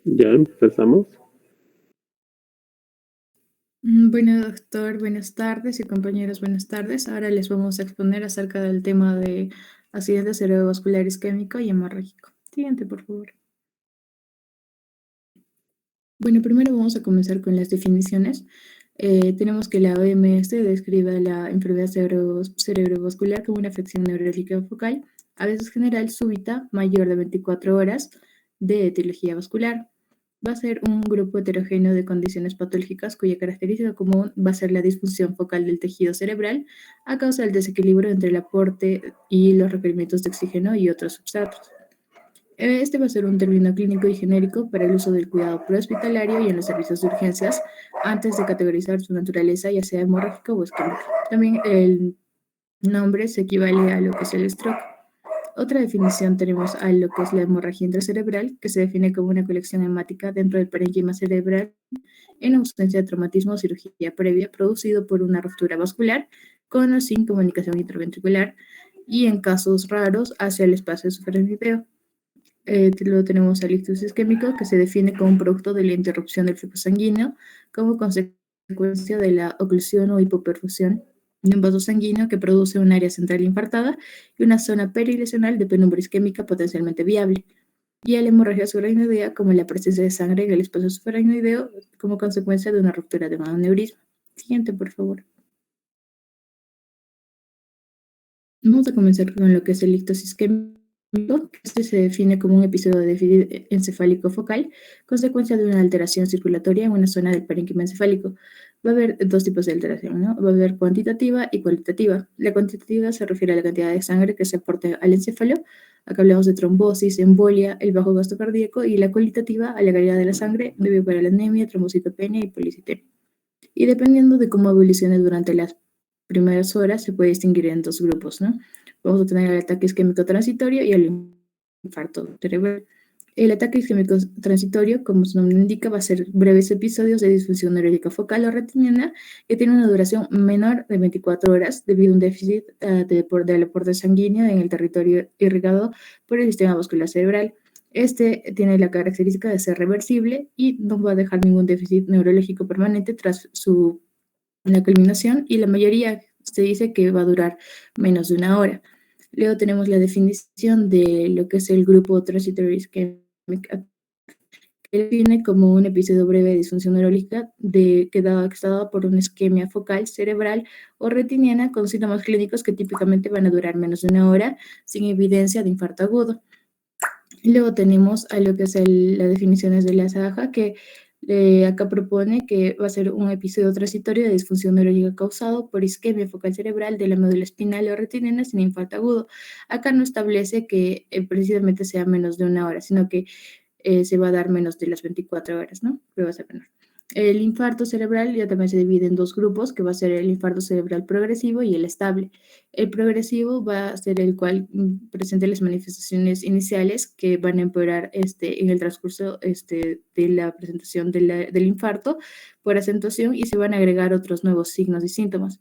Ya empezamos. Bueno, doctor, buenas tardes y compañeros, buenas tardes. Ahora les vamos a exponer acerca del tema de accidente cerebrovascular isquémico y hemorrágico. Siguiente, por favor. Bueno, primero vamos a comenzar con las definiciones. Tenemos que la OMS describe la enfermedad cerebrovascular como una afección neurológica focal, a veces general, súbita, mayor de 24 horas, de etiología vascular. Va a ser un grupo heterogéneo de condiciones patológicas cuya característica común va a ser la disfunción focal del tejido cerebral a causa del desequilibrio entre el aporte y los requerimientos de oxígeno y otros sustratos. Este va a ser un término clínico y genérico para el uso del cuidado prehospitalario y en los servicios de urgencias antes de categorizar su naturaleza, ya sea hemorrágica o isquémica. También el nombre se equivale a lo que es el stroke. Otra definición tenemos a lo que es la hemorragia intracerebral, que se define como una colección hemática dentro del parénquima cerebral en ausencia de traumatismo o cirugía previa producido por una ruptura vascular con o sin comunicación intraventricular y en casos raros hacia el espacio suprareniteo. Luego tenemos al ictus isquémico, que se define como un producto de la interrupción del flujo sanguíneo como consecuencia de la oclusión o hipoperfusión de un vaso sanguíneo que produce un área central infartada y una zona perilesional de penumbra isquémica potencialmente viable. Y a la hemorragia subaracnoidea como la presencia de sangre en el espacio subaracnoideo como consecuencia de una ruptura de un aneurisma. Siguiente, por favor. Vamos a comenzar con lo que es el ictus isquémico. Este se define como un episodio de déficit encefálico focal, consecuencia de una alteración circulatoria en una zona del parénquima encefálico. Va a haber dos tipos de alteración, ¿no? Va a haber cuantitativa y cualitativa. La cuantitativa se refiere a la cantidad de sangre que se aporta al encéfalo. Acá hablamos de trombosis, embolia, el bajo gasto cardíaco, y la cualitativa a la calidad de la sangre debido para la anemia, trombocitopenia y policitemia. Y dependiendo de cómo evolucione durante las primeras horas, se puede distinguir en dos grupos, ¿no? Vamos a tener el ataque isquémico transitorio y el infarto cerebral. El ataque isquémico transitorio, como su nombre indica, va a ser breves episodios de disfunción neurológica focal o retiniana que tienen una duración menor de 24 horas debido a un déficit del aporte sanguíneo en el territorio irrigado por el sistema vascular cerebral. Este tiene la característica de ser reversible y no va a dejar ningún déficit neurológico permanente tras la culminación, y la mayoría se dice que va a durar menos de una hora. Luego tenemos la definición de lo que es el grupo transitorio isquémico, que define como un episodio breve de disfunción neurológica que está dado por una isquemia focal, cerebral o retiniana con síntomas clínicos que típicamente van a durar menos de una hora sin evidencia de infarto agudo. Luego tenemos a lo que es las definiciones de la SAHA, que acá propone que va a ser un episodio transitorio de disfunción neurológica causado por isquemia focal cerebral de la médula espinal o retiniana sin infarto agudo. Acá no establece que precisamente sea menos de una hora, sino que se va a dar menos de las 24 horas, ¿no? Pero va a ser menor. El infarto cerebral ya también se divide en dos grupos, que va a ser el infarto cerebral progresivo y el estable. El progresivo va a ser el cual presenta las manifestaciones iniciales que van a empeorar en el transcurso de la presentación del infarto por acentuación, y se van a agregar otros nuevos signos y síntomas.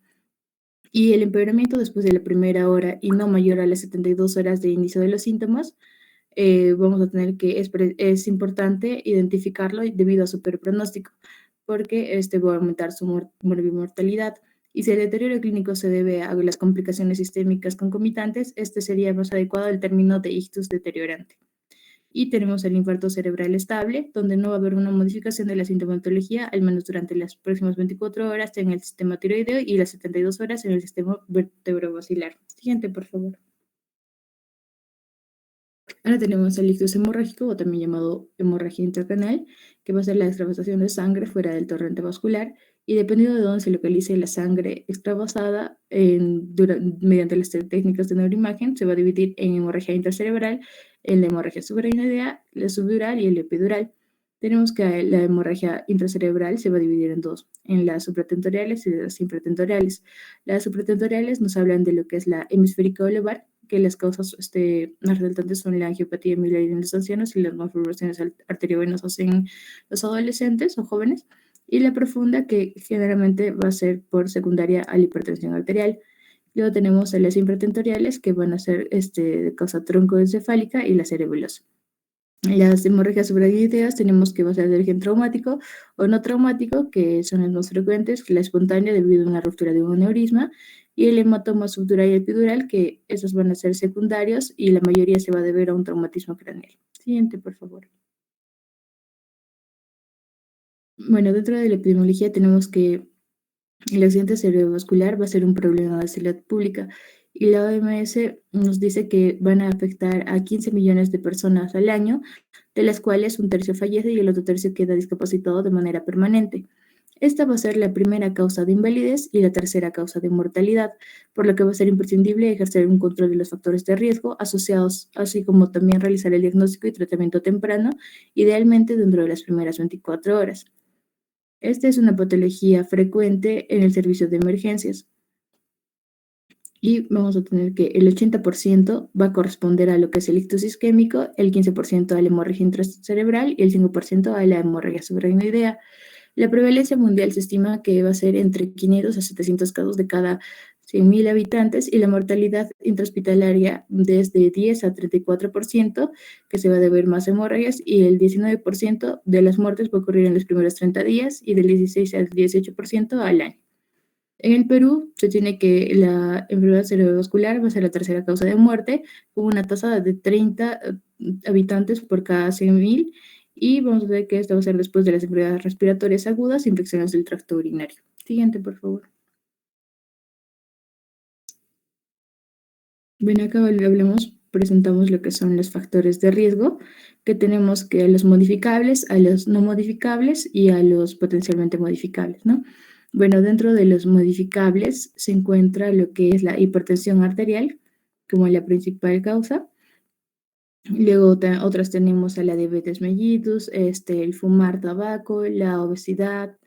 Y el empeoramiento después de la primera hora y no mayor a las 72 horas de inicio de los síntomas, vamos a tener que es importante identificarlo debido a su peor pronóstico, porque este va a aumentar su mortalidad. Y si el deterioro clínico se debe a las complicaciones sistémicas concomitantes, este sería más adecuado el término de ictus deteriorante. Y tenemos el infarto cerebral estable, donde no va a haber una modificación de la sintomatología, al menos durante las próximas 24 horas en el sistema tiroideo y las 72 horas en el sistema vertebrovascular. Siguiente, por favor. Ahora tenemos el ictus hemorrágico, o también llamado hemorragia intracanal, que va a ser la extravasación de sangre fuera del torrente vascular, y dependiendo de dónde se localice la sangre extravasada mediante las técnicas de neuroimagen, se va a dividir en hemorragia intracerebral, en la hemorragia subaracnoidea, la subdural y el epidural. Tenemos que la hemorragia intracerebral se va a dividir en dos, en las supratentoriales y las infratentoriales. Las supratentoriales nos hablan de lo que es la hemisférica o lobar, que las causas más resultantes son la angiopatía miliar en los ancianos y las malformaciones arteriovenosas en los adolescentes o jóvenes, y la profunda, que generalmente va a ser por secundaria a la hipertensión arterial. Luego tenemos a las infratentoriales, que van a ser de causa troncoencefálica, y la cerebelosa. Las hemorragias subrayáneas tenemos que va a ser de origen traumático o no traumático, que son las más frecuentes, la espontánea debido a una ruptura de un aneurisma, y el hematoma subdural y epidural, que esos van a ser secundarios y la mayoría se va a deber a un traumatismo craneal. Siguiente, por favor. Bueno, dentro de la epidemiología tenemos que el accidente cerebrovascular va a ser un problema de salud pública y la OMS nos dice que van a afectar a 15 millones de personas al año, de las cuales un tercio fallece y el otro tercio queda discapacitado de manera permanente. Esta va a ser la primera causa de invalidez y la tercera causa de mortalidad, por lo que va a ser imprescindible ejercer un control de los factores de riesgo asociados, así como también realizar el diagnóstico y tratamiento temprano, idealmente dentro de las primeras 24 horas. Esta es una patología frecuente en el servicio de emergencias y vamos a tener que el 80% va a corresponder a lo que es el ictus isquémico, el 15% a la hemorragia intracerebral y el 5% a la hemorragia subaracnoidea. La prevalencia mundial se estima que va a ser entre 500 a 700 casos de cada 100.000 habitantes y la mortalidad intrahospitalaria desde 10 a 34%, que se va a deber más hemorragias, y el 19% de las muertes va a ocurrir en los primeros 30 días y del 16 al 18% al año. En el Perú se tiene que la enfermedad cerebrovascular va a ser la tercera causa de muerte, con una tasa de 30 habitantes por cada 100.000, y vamos a ver que esto va a ser después de las enfermedades respiratorias agudas e infecciones del tracto urinario. Siguiente, por favor. Bien, acá hablemos, presentamos lo que son los factores de riesgo, que tenemos que a los modificables, a los no modificables y a los potencialmente modificables, ¿no? Bueno, dentro de los modificables se encuentra lo que es la hipertensión arterial como la principal causa. Luego otras tenemos a la diabetes mellitus, el fumar tabaco, la obesidad,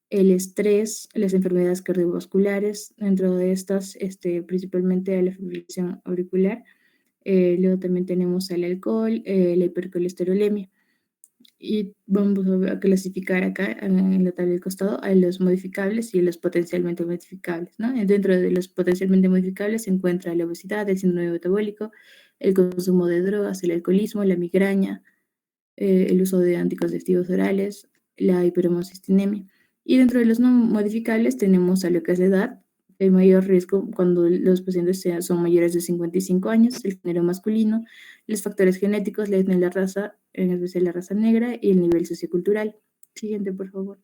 el estrés, las enfermedades cardiovasculares, dentro de estas, principalmente a la fibrilación auricular. Luego también tenemos el alcohol, la hipercolesterolemia. Y vamos a clasificar acá en la tabla del costado a los modificables y los potencialmente modificables, ¿no? Dentro de los potencialmente modificables se encuentra la obesidad, el síndrome metabólico, el consumo de drogas, el alcoholismo, la migraña, el uso de anticonceptivos orales, la hiperhomocistinemia. Y dentro de los no modificables tenemos a lo que es la edad, el mayor riesgo cuando los pacientes son mayores de 55 años, el género masculino, los factores genéticos, la etnia y la raza, en especial la raza negra, y el nivel sociocultural. Siguiente, por favor.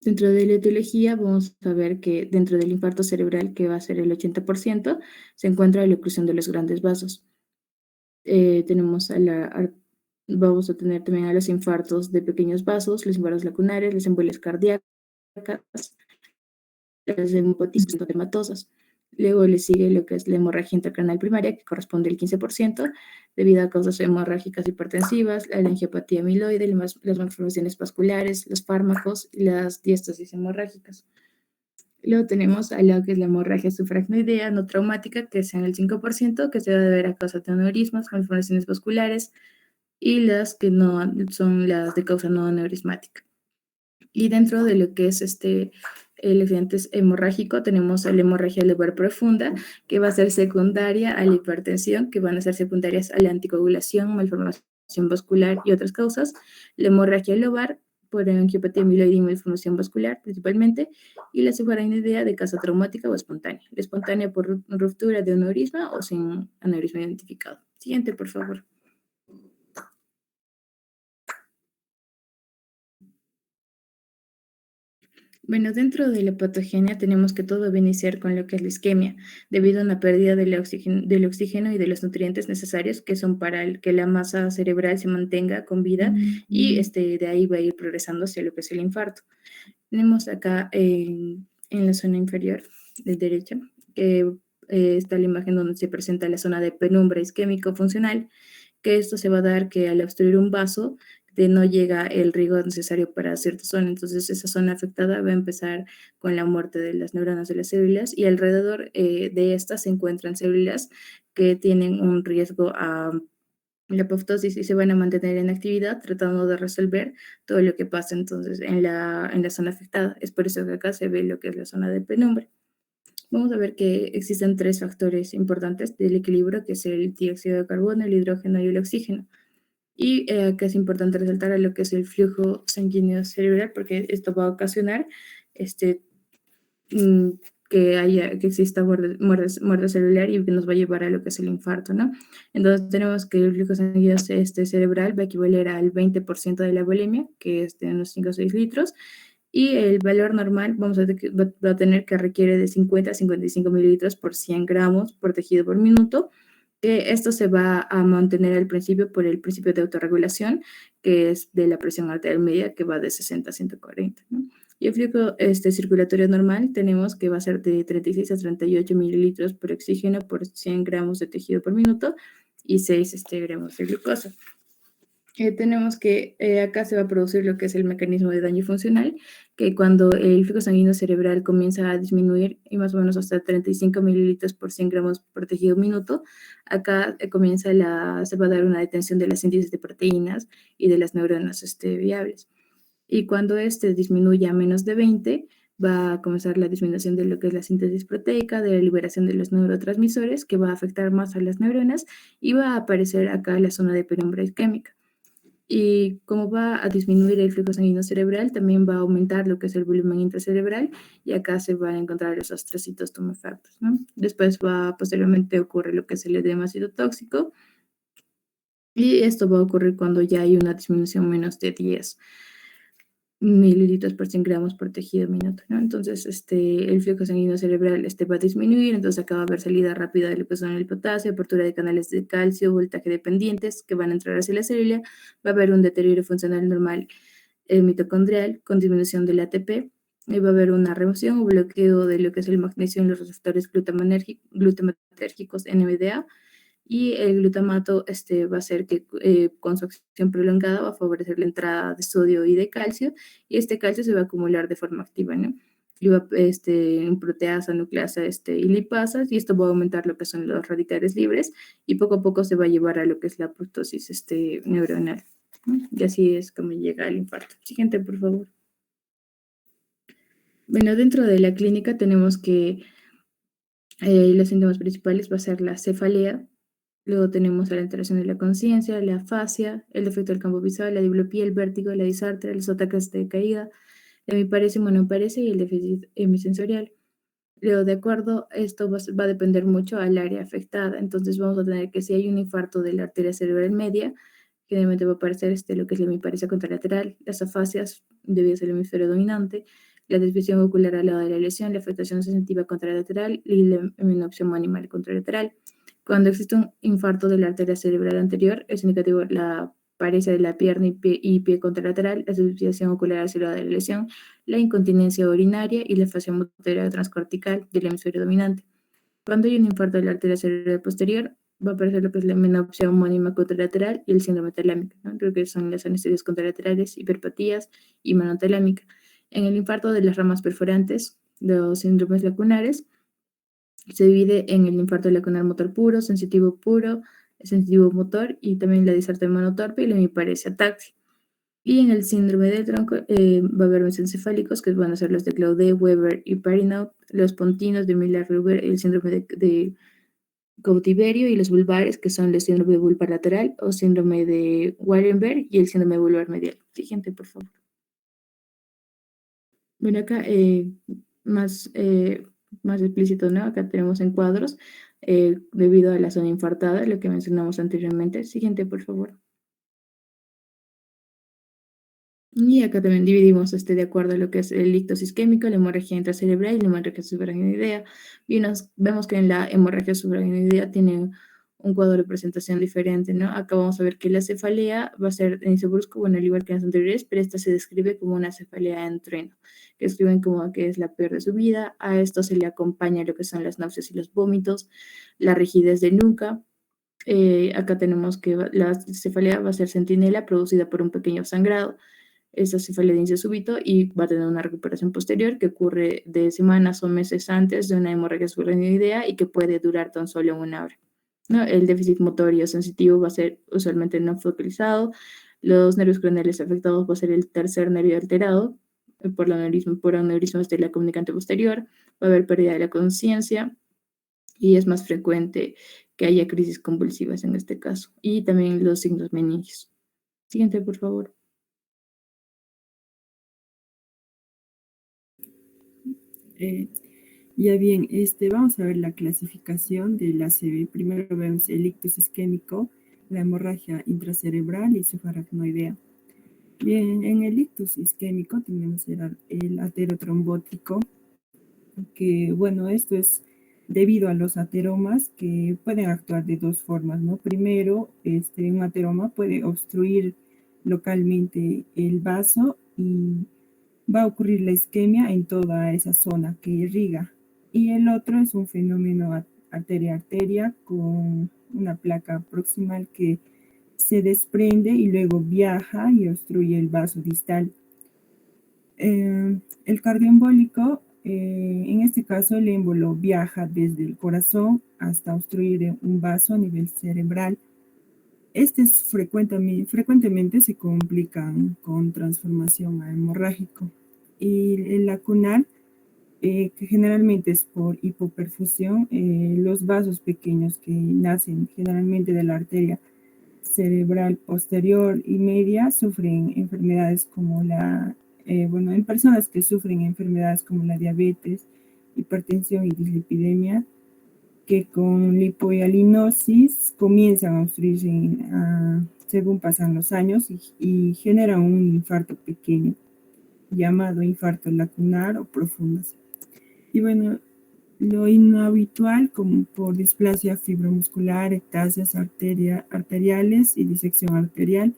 Dentro de la etiología vamos a ver que dentro del infarto cerebral, que va a ser el 80%, se encuentra la oclusión de los grandes vasos. Tenemos vamos a tener también a los infartos de pequeños vasos, los infartos lacunares, las embolias cardíacas, las hemopatias dermatosas. Luego le sigue lo que es la hemorragia intracraneal primaria, que corresponde al 15%, debido a causas hemorrágicas hipertensivas, la angiopatía amiloide, las malformaciones vasculares, los fármacos y las diástasis hemorrágicas. Luego tenemos a lo que es la hemorragia subaracnoidea no traumática, que es en el 5%, que se va a deber a causa de aneurismas, malformaciones vasculares, y las que no son las de causa no aneurismática. Y dentro de lo que es el accidente hemorrágico, tenemos la hemorragia lobar profunda, que va a ser secundaria a la hipertensión, que van a ser secundarias a la anticoagulación, malformación vascular y otras causas. La hemorragia lobar por angiopatía amiloide y malformación vascular principalmente, y la subaracnoidea de causa traumática o espontánea. La espontánea por ruptura de aneurisma o sin aneurisma identificado. Siguiente, por favor. Bueno, dentro de la patogenia tenemos que todo va a iniciar con lo que es la isquemia, debido a una pérdida del oxígeno y de los nutrientes necesarios que son para que la masa cerebral se mantenga con vida, y de ahí va a ir progresando hacia lo que es el infarto. Tenemos acá en la zona inferior de derecha, que está la imagen donde se presenta la zona de penumbra isquémico funcional, que esto se va a dar que al obstruir un vaso no llega el riego necesario para cierta zona. Entonces esa zona afectada va a empezar con la muerte de las neuronas de las células, y alrededor de estas se encuentran células que tienen un riesgo a la apoptosis y se van a mantener en actividad tratando de resolver todo lo que pasa entonces en la zona afectada. Es por eso que acá se ve lo que es la zona de penumbra. vamos a ver que existen tres factores importantes del equilibrio, que es el dióxido de carbono, el hidrógeno y el oxígeno. Y que es importante resaltar a lo que es el flujo sanguíneo cerebral, porque esto va a ocasionar este, mm, que exista muerte celular y que nos va a llevar a lo que es el infarto, ¿no? Entonces tenemos que el flujo sanguíneo cerebral va a equivaler al 20% de la bulimia, que es de unos 5 o 6 litros, y el valor normal va a tener que requiere de 50 a 55 mililitros por 100 gramos por tejido por minuto, que esto se va a mantener al principio por el principio de autorregulación, que es de la presión arterial media, que va de 60 a 140, ¿no? Y el flujo circulatorio normal tenemos que va a ser de 36 a 38 mililitros por oxígeno por 100 gramos de tejido por minuto y 6 gramos de glucosa. Tenemos que acá se va a producir lo que es el mecanismo de daño funcional, que cuando el flujo sanguíneo cerebral comienza a disminuir y más o menos hasta 35 mililitros por 100 gramos por tejido minuto, acá se va a dar una detención de la síntesis de proteínas y de las neuronas viables. Y cuando disminuya a menos de 20, va a comenzar la disminución de lo que es la síntesis proteica, de la liberación de los neurotransmisores, que va a afectar más a las neuronas y va a aparecer acá la zona de penumbra isquémica. Y como va a disminuir el flujo sanguíneo cerebral, también va a aumentar lo que es el volumen intracerebral y acá se van a encontrar los astrocitos tumefactos, ¿no? Después posteriormente ocurre lo que es el edema citotóxico y esto va a ocurrir cuando ya hay una disminución menos de 10 mililitros por 100 gramos por tejido minuto, ¿no? Entonces, el flujo sanguíneo cerebral va a disminuir, entonces acá va a haber salida rápida de lo que son el potasio, apertura de canales de calcio, voltaje dependientes que van a entrar hacia la célula, va a haber un deterioro funcional normal mitocondrial con disminución del ATP, y va a haber una remoción o bloqueo de lo que es el magnesio en los receptores glutamatérgicos NMDA, y el glutamato va a ser que con su acción prolongada va a favorecer la entrada de sodio y de calcio, y este calcio se va a acumular de forma activa, ¿no? Y va, en proteasa, nucleasa y lipasas, y esto va a aumentar lo que son los radicales libres, y poco a poco se va a llevar a lo que es la apoptosis neuronal, ¿no? Y así es como llega el infarto. Siguiente, por favor. Bueno, dentro de la clínica tenemos que los síntomas principales va a ser la cefalea. Luego tenemos la alteración de la conciencia, la afasia, el defecto del campo visual, la diplopía, el vértigo, la disartria, los ataques de caída, la hemiparesia, monoparesia y el déficit hemisensorial. Luego, de acuerdo, esto va a depender mucho al área afectada. Entonces, vamos a tener que si hay un infarto de la arteria cerebral media, generalmente va a aparecer lo que es la hemiparesia contralateral, las afasias debido al hemisferio dominante, la desviación ocular al lado de la lesión, la afectación sensitiva contralateral y la hemenopsia animal contralateral. Cuando existe un infarto de la arteria cerebral anterior, es indicativo la paresia de la pierna y pie contralateral, la desviación ocular hacia el lado de la lesión, la incontinencia urinaria y la fascia motora transcortical del hemisferio dominante. Cuando hay un infarto de la arteria cerebral posterior, va a aparecer lo que es la menopsia homónima contralateral y el síndrome talámico, ¿no? Creo que son las anestesias contralaterales, hiperpatías y manotalámica. En el infarto de las ramas perforantes, los síndromes lacunares, se divide en el infarto lacunar motor puro, sensitivo motor y también la disartria monotorpe y la hemiparesia táctil. Y en el síndrome del tronco va a haber mesencefálicos, que van a ser los de Claudet, Weber y Parinaud, los pontinos de Miller-Ruber, el síndrome de cautiverio, y los vulvares, que son el síndrome de vulvar lateral o síndrome de Waardenburg y el síndrome de vulvar medial. Siguiente, por favor. Bueno, acá más, más explícito, ¿no? Acá tenemos en cuadros debido a la zona infartada, lo que mencionamos anteriormente. Siguiente, por favor. Y acá también dividimos de acuerdo a lo que es el ictus isquémico, la hemorragia intracerebral y la hemorragia subaracnoidea. Y vemos que en la hemorragia subaracnoidea tiene un cuadro de presentación diferente, ¿no? Acá vamos a ver que la cefalea va a ser de inicio brusco, bueno, al igual que en las anteriores, pero esta se describe como una cefalea en trueno, que escriben como que es la peor de su vida. A esto se le acompaña lo que son las náuseas y los vómitos, la rigidez de nuca. Acá tenemos que la cefalea va a ser centinela producida por un pequeño sangrado. Esta cefalea de inicio súbito y va a tener una recuperación posterior que ocurre de semanas o meses antes de una hemorragia subaracnoidea y que puede durar tan solo una hora, ¿no? El déficit motorio sensitivo va a ser usualmente no focalizado. Los nervios craneales afectados va a ser el tercer nervio alterado, por aneurismas de la comunicante posterior, va a haber pérdida de la conciencia y es más frecuente que haya crisis convulsivas en este caso. Y también los signos meningios. Siguiente, por favor. Eh, ya bien, vamos a ver la clasificación del ACV. Primero vemos el ictus isquémico, la hemorragia intracerebral y su faracnoidea. Bien, en el ictus isquémico tenemos el aterotrombótico, que bueno, esto es debido a los ateromas que pueden actuar de dos formas, ¿no? Primero, un ateroma puede obstruir localmente el vaso y va a ocurrir la isquemia en toda esa zona que irriga. Y el otro es un fenómeno arteria-arteria con una placa proximal que se desprende y luego viaja y obstruye el vaso distal. El cardioembólico, en este caso el émbolo viaja desde el corazón hasta obstruir un vaso a nivel cerebral. Frecuentemente se complican con transformación a hemorrágico. Y el lacunar, que generalmente es por hipoperfusión, los vasos pequeños que nacen generalmente de la arteria cerebral posterior y media sufren enfermedades como en personas que sufren enfermedades como la diabetes, hipertensión y dislipidemia, que con lipohialinosis comienzan a obstruirse según pasan los años y generan un infarto pequeño, llamado infarto lacunar o profundo. Y bueno, lo inhabitual, como por displasia fibromuscular, ectasias arteriales y disección arterial,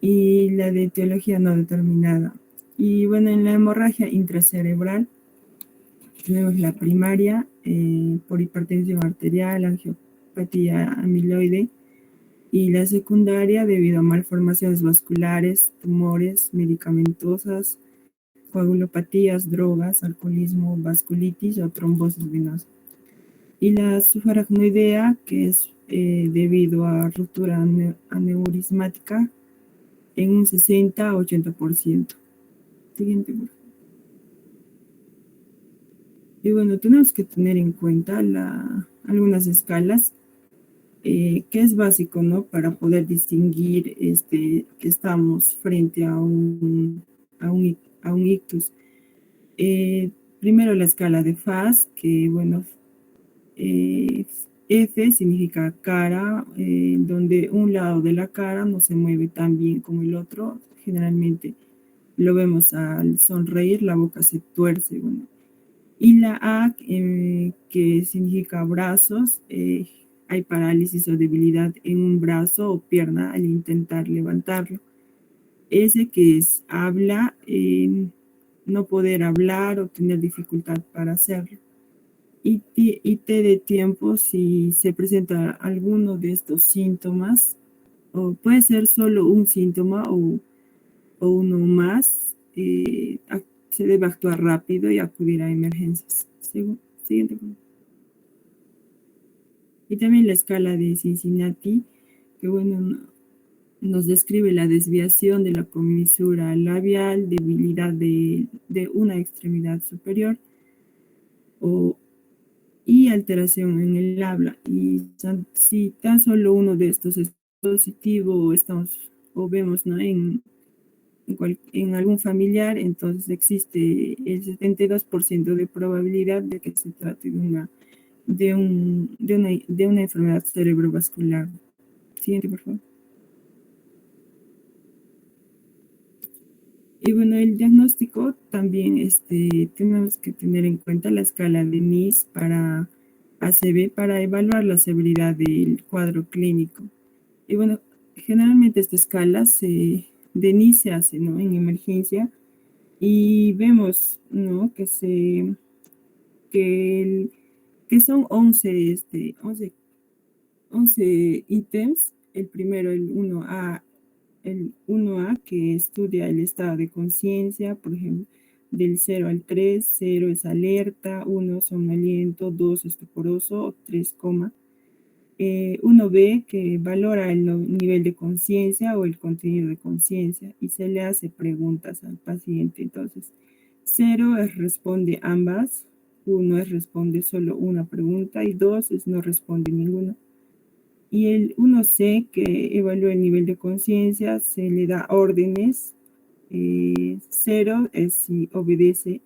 y la de etiología no determinada. Y bueno, en la hemorragia intracerebral tenemos la primaria por hipertensión arterial, angiopatía amiloide, y la secundaria debido a malformaciones vasculares, tumores, medicamentosas, coagulopatías, drogas, alcoholismo, vasculitis o trombosis venosa. Y la subaracnoidea, que es debido a ruptura aneurismática en un 60 a 80%. Siguiente, por favor. Y bueno, tenemos que tener en cuenta algunas escalas, que es básico, ¿no? Para poder distinguir que estamos frente a un ictus. Primero la escala de FAS, que bueno, F significa cara, donde un lado de la cara no se mueve tan bien como el otro. Generalmente lo vemos al sonreír, la boca se tuerce. Bueno. Y la A, que significa brazos, hay parálisis o debilidad en un brazo o pierna al intentar levantarlo. S, que es habla, no poder hablar o tener dificultad para hacerlo. Y T de tiempo, si se presenta alguno de estos síntomas, o puede ser solo un síntoma o uno más, se debe actuar rápido y acudir a emergencias. Siguiente. Y también la escala de Cincinnati, que bueno, nos describe la desviación de la comisura labial, debilidad de una extremidad superior y alteración en el habla. Y si tan solo uno de estos es positivo o vemos, ¿no? en algún familiar, entonces existe el 72% de probabilidad de que se trate de una enfermedad cerebrovascular. Siguiente, por favor. Y bueno, el diagnóstico también tenemos que tener en cuenta la escala de NIS para ACV para evaluar la severidad del cuadro clínico. Y bueno, generalmente esta escala de NIS se hace, ¿no? En emergencia y vemos, ¿no? Que son 11 ítems. El primero, el 1A, que estudia el estado de conciencia, por ejemplo, del 0 al 3, 0 es alerta, 1 somnoliento, 2 estuporoso, 3 coma. Uno ve que valora el nivel de conciencia o el contenido de conciencia y se le hace preguntas al paciente. Entonces, 0 es responde ambas, 1 es responde solo una pregunta y 2 es no responde ninguna. Y el 1C, que evalúa el nivel de conciencia, se le da órdenes. 0 es si obedece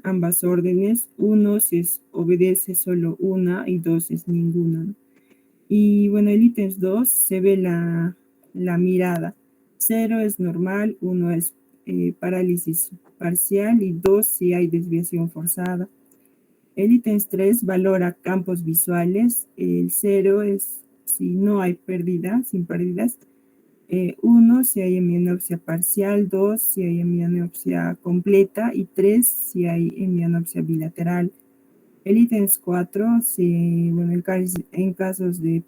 ambas órdenes, 1 si obedece solo una y 2 es ninguna, ¿no? Y bueno, el ítem 2 se ve la mirada. 0 es normal, 1 es parálisis parcial y 2 si hay desviación forzada. El ítem 3 valora campos visuales. El 0 es si no hay pérdida, sin pérdidas. 1 si hay hemianopsia parcial, 2 si hay hemianopsia completa y 3 si hay hemianopsia bilateral. El ítem 4, si, bueno, en casos de,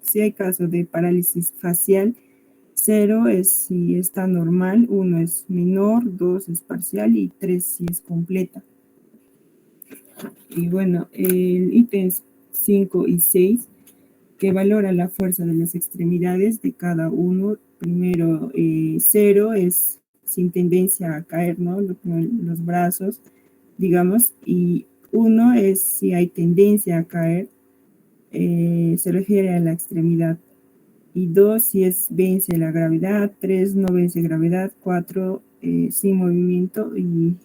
si hay casos de parálisis facial, 0 es si está normal, 1 es menor, 2 es parcial y 3 si es completa. Y bueno, el ítem 5 y 6, que valora la fuerza de las extremidades de cada uno. Primero, 0 es sin tendencia a caer, ¿no? Los brazos, digamos, y 1 es si hay tendencia a caer, se refiere a la extremidad. Y 2 si vence la gravedad, 3 no vence gravedad, 4 sin movimiento y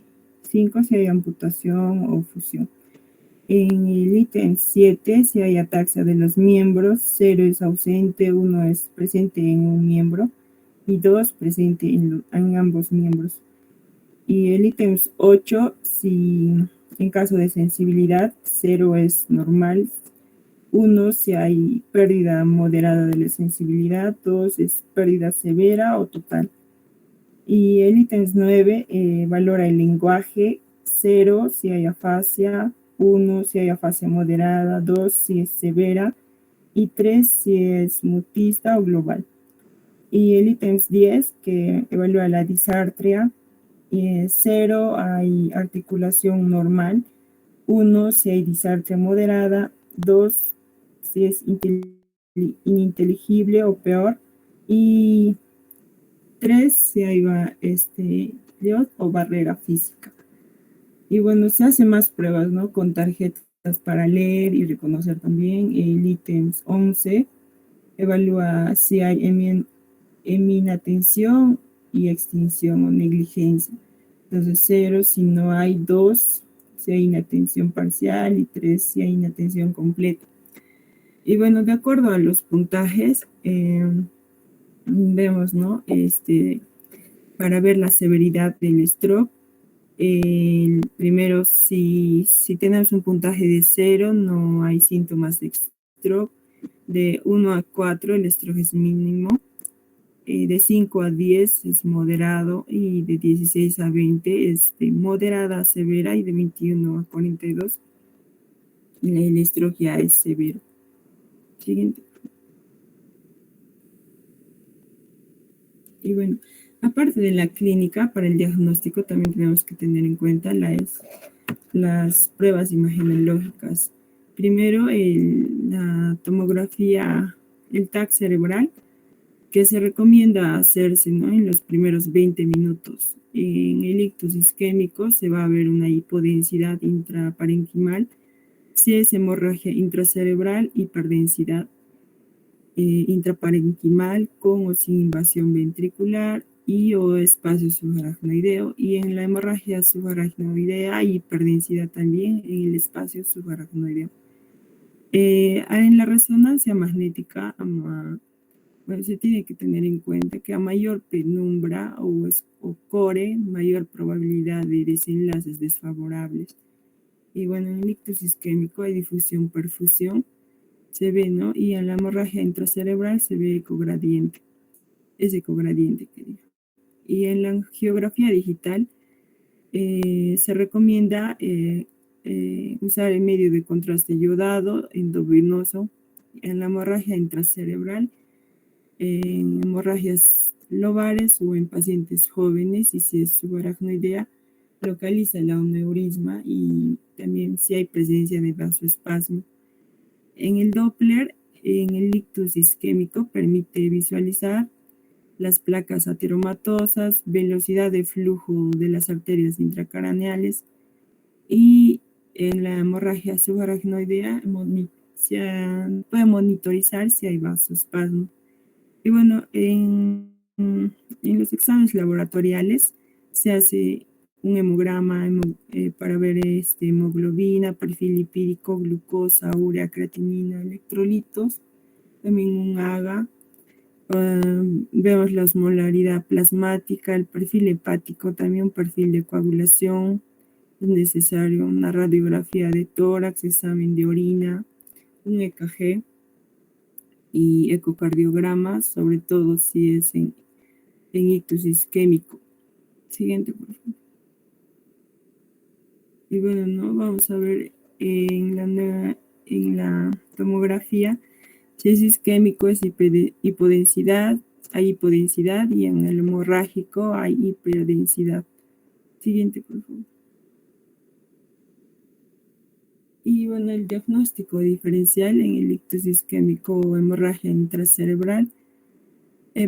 5 si hay amputación o fusión. En el ítem 7, si hay ataxia de los miembros, 0 es ausente, 1 es presente en un miembro y 2 presente en ambos miembros. Y el ítem 8, si en caso de sensibilidad, 0 es normal, 1 si hay pérdida moderada de la sensibilidad, 2 es pérdida severa o total. Y el ítem 9 valora el lenguaje. 0 si hay afasia, 1 si hay afasia moderada, 2 si es severa y 3 si es mutista o global. Y el ítem 10, que evalúa la disartria. 0 hay articulación normal, 1 si hay disartria moderada, 2 si es ininteligible o peor, y 3 si hay o barrera física. Y bueno, se hacen más pruebas, ¿no? Con tarjetas para leer y reconocer también. El ítem 11 evalúa si hay eminatención y extinción o negligencia. Entonces, 0 si no hay, 2 si hay inatención parcial y 3 si hay inatención completa. Y bueno, de acuerdo a los puntajes, vemos, ¿no? Para ver la severidad del stroke, primero, si tenemos un puntaje de 0, no hay síntomas de stroke. De 1 a 4, el stroke es mínimo. De 5 a 10 es moderado y de 16 a 20 es de moderada a severa y de 21 a 42 el stroke ya es severo. Siguiente. Y bueno, aparte de la clínica, para el diagnóstico también tenemos que tener en cuenta las pruebas imagenológicas. Primero, la tomografía, el TAC cerebral, que se recomienda hacerse, ¿no? En los primeros 20 minutos. En el ictus isquémico se va a ver una hipodensidad intraparenquimal, si es hemorragia intracerebral, hiperdensidad intraparenquimal con o sin invasión ventricular y o espacio subaracnoideo, y en la hemorragia subaracnoidea hay hiperdensidad también en el espacio subaracnoideo. En la resonancia magnética, bueno, se tiene que tener en cuenta que a mayor penumbra o core, mayor probabilidad de desenlaces desfavorables. Y bueno, en el ictus isquémico hay difusión-perfusión, se ve, ¿no? Y en la hemorragia intracerebral se ve ecogradiente. Es ecogradiente, que digo. Y en la angiografía digital se recomienda usar el medio de contraste yodado endovenoso en la hemorragia intracerebral, en hemorragias lobares o en pacientes jóvenes, y si es subaracnoidea, localiza el aneurisma y también si hay presencia de vasoespasmo. En el Doppler, en el ictus isquémico, permite visualizar las placas ateromatosas, velocidad de flujo de las arterias intracraneales, y en la hemorragia subaracnoidea se puede monitorizar si hay vasospasmo. Y bueno, en los exámenes laboratoriales se hace un hemograma para ver hemoglobina, perfil lipídico, glucosa, urea, creatinina, electrolitos, también un AGA. Vemos la osmolaridad plasmática, el perfil hepático, también un perfil de coagulación. Es necesario una radiografía de tórax, examen de orina, un EKG y ecocardiograma, sobre todo si es en ictus isquémico. Siguiente, por favor. Y bueno, ¿no? Vamos a ver en la tomografía si es isquémico, es hipodensidad, hay hipodensidad, y en el hemorrágico hay hiperdensidad. Siguiente, por favor. Y bueno, el diagnóstico diferencial en el ictus isquémico o hemorragia intracerebral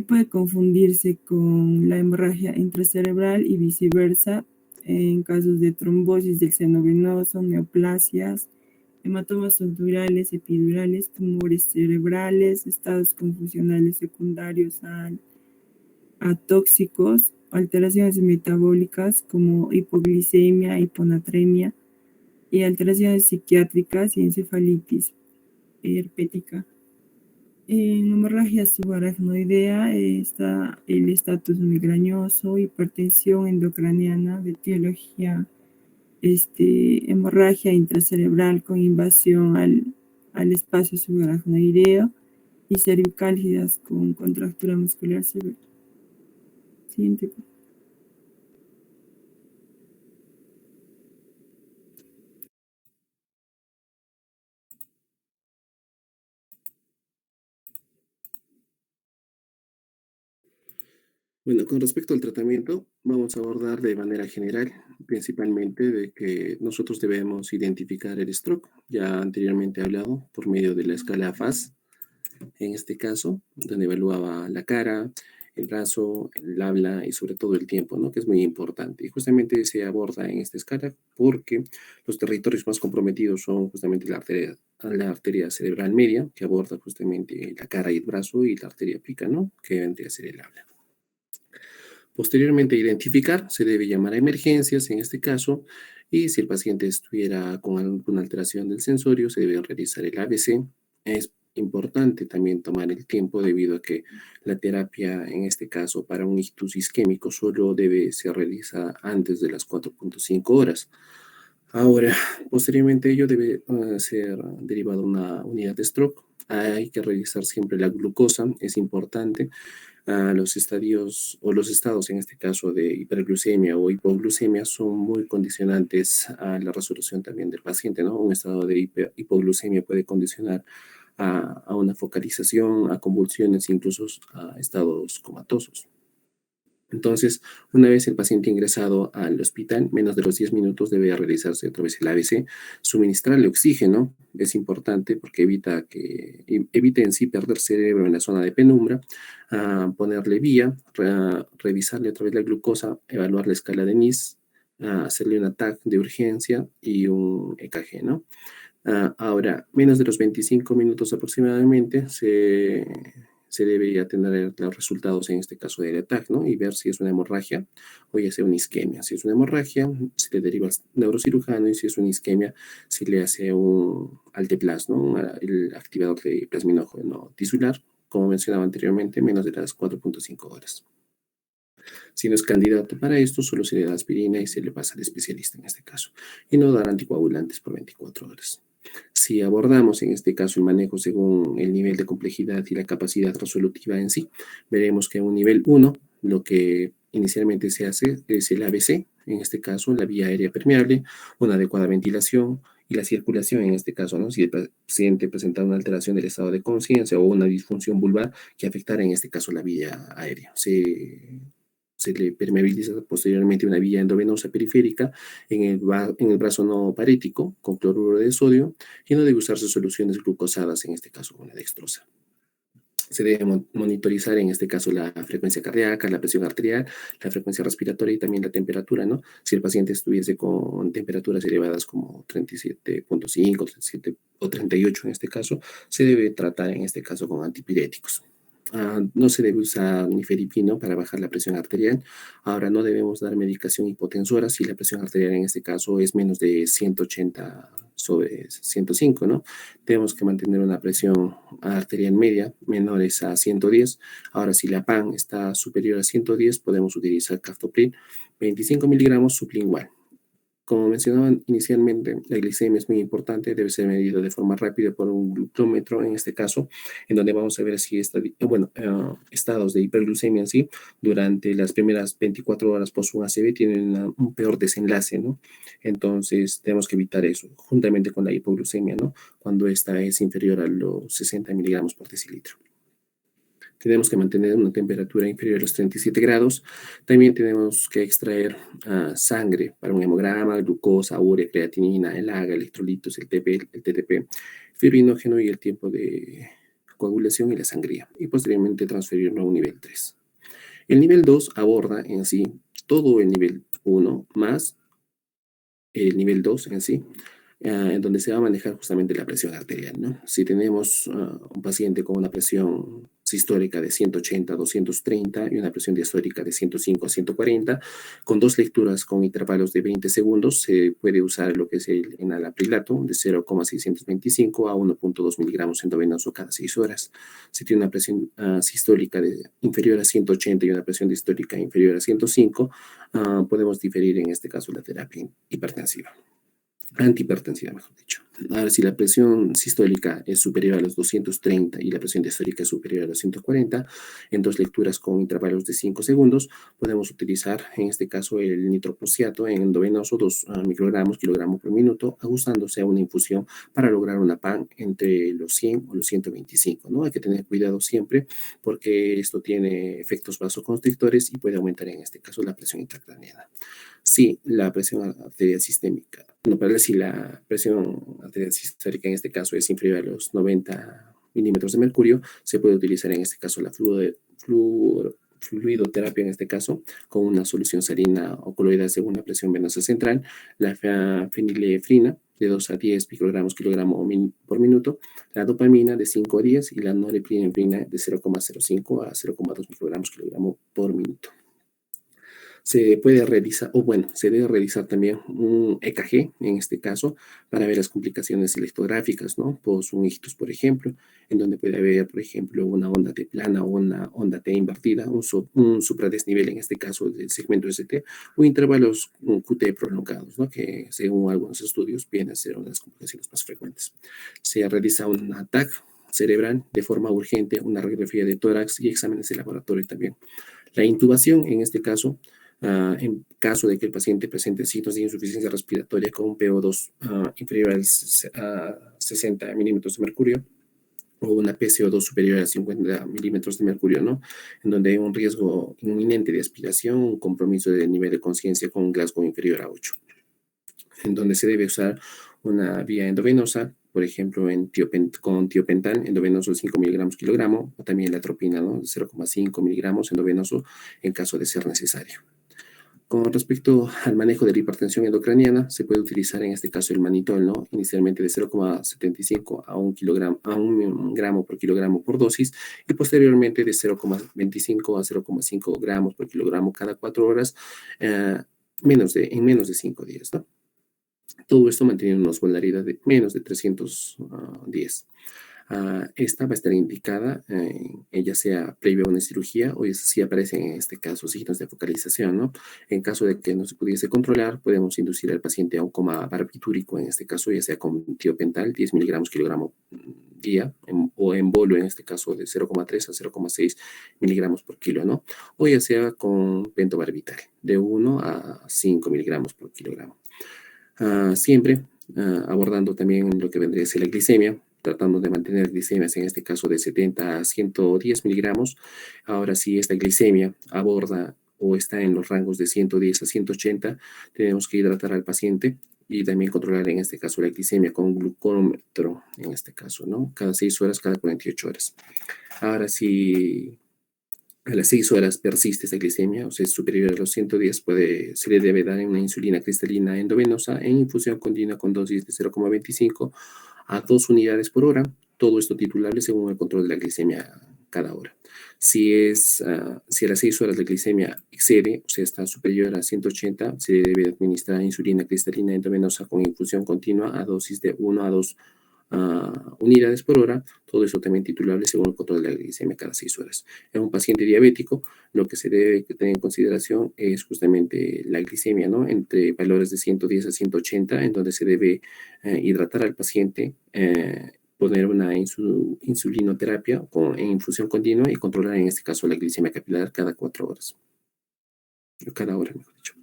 puede confundirse con la hemorragia intracerebral y viceversa en casos de trombosis del seno venoso, neoplasias, hematomas subdurales, epidurales, tumores cerebrales, estados confusionales secundarios a tóxicos, alteraciones metabólicas como hipoglicemia, hiponatremia, y alteraciones psiquiátricas y encefalitis herpética. En hemorragia subaracnoidea está el estatus migrañoso, hipertensión endocraniana de etiología hemorragia intracerebral con invasión al espacio subaracnoideo y cervicalgias con contractura muscular severa. Siguiente. Bueno, con respecto al tratamiento, vamos a abordar de manera general, principalmente de que nosotros debemos identificar el stroke, ya anteriormente he hablado, por medio de la escala FAS, en este caso, donde evaluaba la cara, el brazo, el habla y sobre todo el tiempo, ¿no? Que es muy importante. Y justamente se aborda en esta escala porque los territorios más comprometidos son justamente la arteria cerebral media, que aborda justamente la cara y el brazo, y la arteria pica, ¿no? Que vendría a ser el habla. Posteriormente, identificar, se debe llamar a emergencias en este caso, y si el paciente estuviera con alguna alteración del sensorio, se debe realizar el ABC. Es importante también tomar el tiempo debido a que la terapia, en este caso para un ictus isquémico, solo debe ser realizada antes de las 4.5 horas. Ahora, posteriormente ello debe ser derivado a una unidad de stroke. Hay que revisar siempre la glucosa, es importante. Los estadios o los estados, en este caso de hiperglucemia o hipoglucemia, son muy condicionantes a la resolución también del paciente, ¿no? Un estado de hipoglucemia puede condicionar a una focalización, a convulsiones, incluso a estados comatosos. Entonces, una vez el paciente ingresado al hospital, menos de los 10 minutos debe realizarse otra vez el ABC, suministrarle oxígeno, es importante porque evita en sí perder cerebro en la zona de penumbra, ponerle vía, revisarle otra vez la glucosa, evaluar la escala de NIS, hacerle un TAC de urgencia y un EKG, ¿no? Ahora, menos de los 25 minutos aproximadamente se debe ya tener los resultados, en este caso del ATAC, ¿no? Y ver si es una hemorragia o ya sea una isquemia. Si es una hemorragia, se le deriva al neurocirujano, y si es una isquemia, se le hace un alteplas, ¿no? El activador de plasminógeno tisular, como mencionaba anteriormente, menos de las 4.5 horas. Si no es candidato para esto, solo se le da aspirina y se le pasa al especialista en este caso, y no dar anticoagulantes por 24 horas. Si abordamos en este caso el manejo según el nivel de complejidad y la capacidad resolutiva en sí, veremos que en un nivel 1 lo que inicialmente se hace es el ABC, en este caso la vía aérea permeable, una adecuada ventilación y la circulación en este caso, ¿no? Si el paciente presenta una alteración del estado de conciencia o una disfunción vulvar que afectara en este caso la vía aérea. se le permeabiliza posteriormente una vía endovenosa periférica en el brazo no parético con cloruro de sodio y no debe usarse soluciones glucosadas, en este caso con la dextrosa. Se debe monitorizar en este caso la frecuencia cardíaca, la presión arterial, la frecuencia respiratoria y también la temperatura, ¿no? Si el paciente estuviese con temperaturas elevadas como 37.5, 37 o 38 en este caso, se debe tratar en este caso con antipiréticos. No se debe usar nifedipino para bajar la presión arterial. Ahora no debemos dar medicación hipotensora si la presión arterial en este caso es menos de 180 sobre 105, ¿no? Tenemos que mantener una presión arterial media menores a 110. Ahora, si la PAN está superior a 110, podemos utilizar Captopril 25 miligramos sublingual. Como mencionaban inicialmente, la glicemia es muy importante, debe ser medida de forma rápida por un glucómetro, en este caso, en donde vamos a ver si estados de hiperglucemia en sí, durante las primeras 24 horas post un ACV tienen un peor desenlace, ¿no? Entonces, tenemos que evitar eso, juntamente con la hipoglucemia, ¿no? Cuando esta es inferior a los 60 miligramos por decilitro. Tenemos que mantener una temperatura inferior a los 37 grados. También tenemos que extraer sangre para un hemograma, glucosa, urea, creatinina, el AGA, electrolitos, el TTP, fibrinógeno y el tiempo de coagulación y la sangría. Y posteriormente transferirlo a un nivel 3. El nivel 2 aborda en sí todo el nivel 1 más el nivel 2 en sí, en donde se va a manejar justamente la presión arterial, ¿no? Si tenemos un paciente con una presión sistólica de 180 a 230 y una presión diastólica de 105 a 140, con dos lecturas con intervalos de 20 segundos, se puede usar lo que es el enalaprilato de 0,625 a 1,2 miligramos endovenoso cada 6 horas. Si tiene una presión sistólica inferior a 180 y una presión diastólica inferior a 105, podemos diferir en este caso la terapia hipertensiva. Antihipertensiva, mejor dicho. Ahora, si la presión sistólica es superior a los 230 y la presión diastólica es superior a los 140, en dos lecturas con intervalos de 5 segundos, podemos utilizar, en este caso, el nitroprusiato en endovenoso, 2 microgramos, kilogramo por minuto, ajustándose a una infusión para lograr una PAN entre los 100 o los 125, ¿no? Hay que tener cuidado siempre porque esto tiene efectos vasoconstrictores y puede aumentar, en este caso, la presión intracraneana. Si la presión arterial sistémica, si la presión arterial sistólica en este caso es inferior a los 90 milímetros de mercurio, se puede utilizar en este caso la fluidoterapia en este caso, con una solución salina o coloidal según la presión venosa central, la fenilefrina de 2 a 10 microgramos kilogramo por minuto, la dopamina de 5 a 10 y la norepinefrina de 0,05 a 0,2 microgramos kilogramo por minuto. Se debe realizar también un EKG, en este caso, para ver las complicaciones electrográficas, ¿no? Post un ictus, por ejemplo, en donde puede haber, por ejemplo, una onda T plana o una onda T invertida, un supradesnivel, en este caso, del segmento ST, o intervalos QT prolongados, ¿no? Que según algunos estudios vienen a ser una de las complicaciones más frecuentes. Se realiza un TAC cerebral de forma urgente, una radiografía de tórax y exámenes de laboratorio también. La intubación, en este caso, en caso de que el paciente presente signos de insuficiencia respiratoria con un PO2 inferior a 60 milímetros de mercurio o una PCO2 superior a 50 milímetros de mercurio, ¿no? En donde hay un riesgo inminente de aspiración, un compromiso de nivel de conciencia con un Glasgow inferior a 8, en donde se debe usar una vía endovenosa, por ejemplo, con tiopental endovenoso de 5 miligramos kilogramo, o también la atropina, ¿no? De 0,5 miligramos endovenoso en caso de ser necesario. Con respecto al manejo de la hipertensión endocraniana, se puede utilizar en este caso el manitol, ¿no? Inicialmente de 0,75 a 1 gramo por kilogramo por dosis y posteriormente de 0,25 a 0,5 gramos por kilogramo cada 4 horas en menos de 5 días, ¿no? Todo esto manteniendo una osmolaridad de menos de 310. Esta va a estar indicada, ya sea previo a una cirugía o si aparecen en este caso signos de focalización, ¿no? En caso de que no se pudiese controlar, podemos inducir al paciente a un coma barbitúrico, en este caso ya sea con tiopental, 10 miligramos kilogramo día, o en bolo, en este caso de 0,3 a 0,6 miligramos por kilo, ¿no? O ya sea con pentobarbital, de 1 a 5 miligramos por kilogramo. Siempre abordando también lo que vendría a ser la glicemia, tratando de mantener glicemias, en este caso de 70 a 110 miligramos. Ahora, si esta glicemia aborda o está en los rangos de 110 a 180, tenemos que hidratar al paciente y también controlar en este caso la glicemia con glucómetro, en este caso, ¿no? Cada 6 horas, cada 48 horas. Ahora, si a las 6 horas persiste esta glicemia, o sea, es superior a los 110, se le debe dar una insulina cristalina endovenosa en infusión continua con dosis de 0,25 a 2 unidades por hora. Todo esto titulable según el control de la glicemia cada hora. Si a las 6 horas la glicemia excede, o sea, está superior a 180, se le debe administrar insulina cristalina endovenosa con infusión continua a dosis de 1 a 2 unidades por hora, todo eso también titulable según el control de la glicemia cada 6 horas. En un paciente diabético, lo que se debe tener en consideración es justamente la glicemia, ¿no? Entre valores de 110 a 180, en donde se debe hidratar al paciente, poner una insulinoterapia en infusión continua y controlar en este caso la glicemia capilar cada 4 horas. Cada hora, mejor dicho.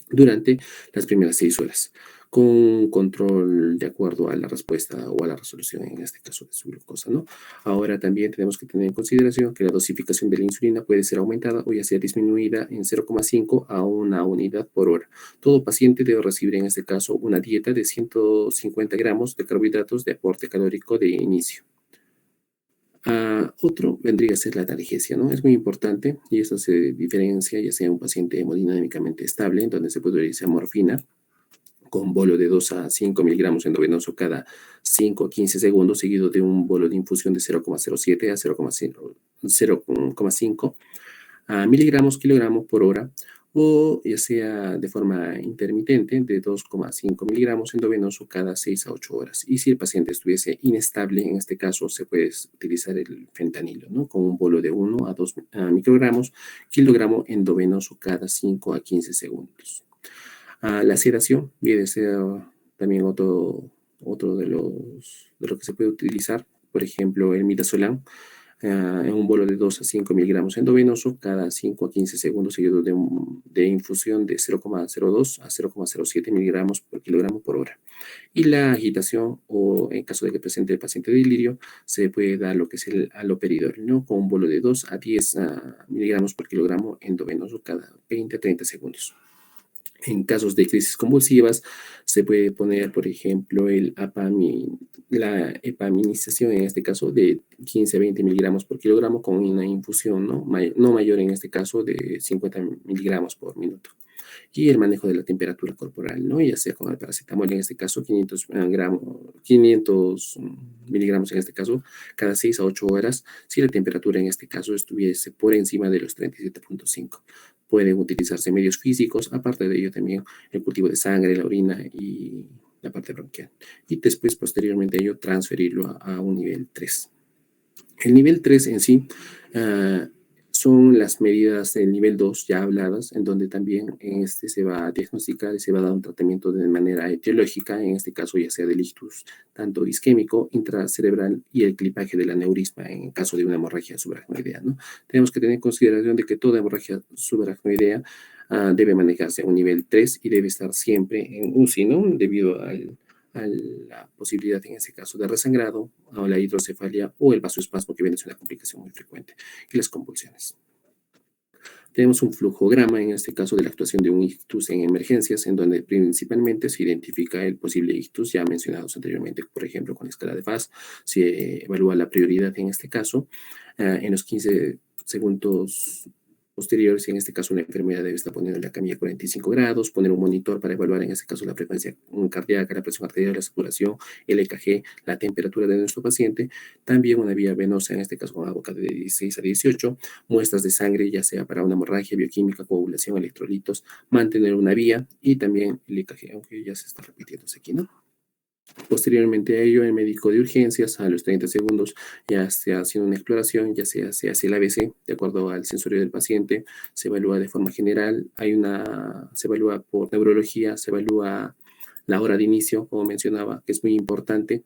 Durante las primeras 6 horas, con control de acuerdo a la respuesta o a la resolución, en este caso de su glucosa, ¿no? Ahora también tenemos que tener en consideración que la dosificación de la insulina puede ser aumentada o ya sea disminuida en 0,5 a 1 unidad por hora. Todo paciente debe recibir en este caso una dieta de 150 gramos de carbohidratos de aporte calórico de inicio. Otro vendría a ser la analgesia, ¿no? Es muy importante y esto se diferencia ya sea un paciente hemodinámicamente estable, en donde se puede utilizar morfina con bolo de 2 a 5 miligramos endovenoso cada 5 a 15 segundos, seguido de un bolo de infusión de 0,07 a 0,5 miligramos kilogramo por hora, o ya sea de forma intermitente de 2,5 miligramos endovenoso cada 6 a 8 horas. Y si el paciente estuviese inestable, en este caso se puede utilizar el fentanilo, ¿no? Con un bolo de 1 a 2 microgramos kilogramo endovenoso cada 5 a 15 segundos. La sedación viene a ser también otro de lo que se puede utilizar, por ejemplo, el midazolam, en un bolo de 2 a 5 miligramos endovenoso cada 5 a 15 segundos, seguido de infusión de 0,02 a 0,07 miligramos por kilogramo por hora. Y la agitación, o en caso de que presente el paciente delirio, se puede dar lo que es el haloperidol, ¿no? Con un bolo de 2 a 10 miligramos por kilogramo endovenoso cada 20 a 30 segundos. En casos de crisis convulsivas, se puede poner, por ejemplo, la epaminización, en este caso, de 15 a 20 miligramos por kilogramo con una infusión no mayor, en este caso, de 50 miligramos por minuto. Y el manejo de la temperatura corporal, ¿no? Ya sea con el paracetamol, en este caso, 500 miligramos, en este caso, cada 6 a 8 horas, si la temperatura, en este caso, estuviese por encima de los 37,5. Pueden utilizarse medios físicos, aparte de ello también el cultivo de sangre, la orina y la parte bronquial. Y después, posteriormente a ello, transferirlo a un nivel 3. El nivel 3 en sí son las medidas del nivel 2 ya habladas, en donde también en este se va a diagnosticar y se va a dar un tratamiento de manera etiológica, en este caso ya sea del ictus, tanto isquémico, intracerebral y el clipaje del aneurisma en caso de una hemorragia subaracnoidea, ¿no? Tenemos que tener en consideración de que toda hemorragia subaracnoidea debe manejarse a un nivel 3 y debe estar siempre en UCI, ¿no? Debido a la posibilidad, en este caso, de resangrado, o la hidrocefalia o el vasoespasmo, que viene a ser una complicación muy frecuente, y las convulsiones. Tenemos un flujograma, en este caso, de la actuación de un ictus en emergencias, en donde principalmente se identifica el posible ictus ya mencionados anteriormente, por ejemplo, con la escala de FAS, se evalúa la prioridad en este caso, en los 15 segundos posteriores, en este caso la enfermera debe estar poniendo la camilla a 45 grados, poner un monitor para evaluar en este caso la frecuencia cardíaca, la presión arterial, la saturación, el EKG, la temperatura de nuestro paciente, también una vía venosa, en este caso con agua de 16 a 18, muestras de sangre, ya sea para una hemorragia, bioquímica, coagulación, electrolitos, mantener una vía y también el EKG, aunque ya se está repitiéndose aquí, ¿no? Posteriormente a ello, el médico de urgencias, a los 30 segundos, ya se hace una exploración, ya se hace el ABC, de acuerdo al sensorio del paciente, se evalúa de forma general, se evalúa por neurología, se evalúa la hora de inicio, como mencionaba, que es muy importante,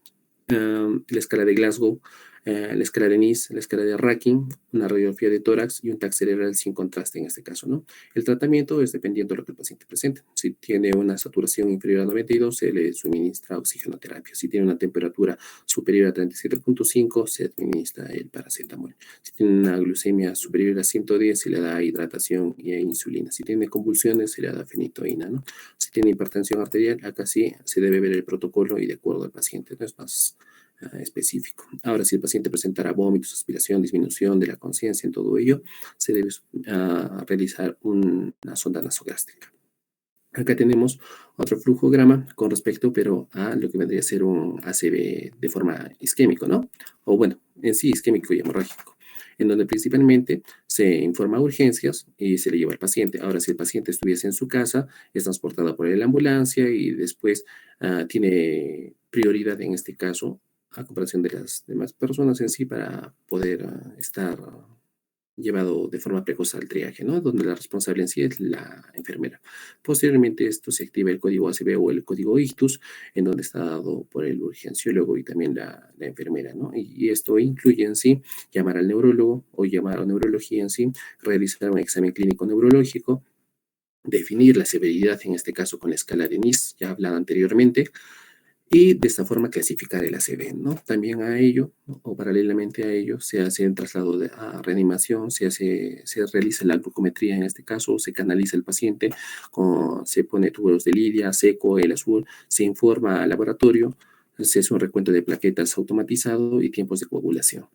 la escala de Glasgow, la escala de NIS, la escala de Rankin, una radiografía de tórax y un TAC cerebral sin contraste en este caso, ¿no? El tratamiento es dependiendo de lo que el paciente presente. Si tiene una saturación inferior a 92, se le suministra oxigenoterapia. Si tiene una temperatura superior a 37.5, se administra el paracetamol. Si tiene una glucemia superior a 110, se le da hidratación y insulina. Si tiene convulsiones, se le da fenitoína, ¿no? Si tiene hipertensión arterial, acá sí se debe ver el protocolo y de acuerdo al paciente, no es más específico. Ahora, si el paciente presentara vómitos, aspiración, disminución de la conciencia, en todo ello, se debe realizar una sonda nasogástrica. Acá tenemos otro flujograma con respecto, pero a lo que vendría a ser un ACV de forma isquémico, ¿no? O bueno, en sí isquémico y hemorrágico, en donde principalmente se informa urgencias y se le lleva al paciente. Ahora, si el paciente estuviese en su casa, es transportado por la ambulancia y después tiene prioridad en este caso a comparación de las demás personas en sí para poder estar llevado de forma precoz al triaje, ¿no? Donde la responsable en sí es la enfermera. Posteriormente esto se activa el código ACV o el código ICTUS, en donde está dado por el urgenciólogo y también la enfermera, ¿no? Y esto incluye en sí llamar al neurólogo o llamar a neurología en sí, realizar un examen clínico neurológico, definir la severidad, en este caso con la escala de NIS, ya hablada anteriormente, y de esta forma clasificar el ACV, ¿no? También a ello, o paralelamente a ello, se hace el traslado a reanimación, se realiza la glucometría en este caso, se canaliza el paciente, se pone tubos de lidia, seco, el azul, se informa al laboratorio, se hace un recuento de plaquetas automatizado y tiempos de coagulación.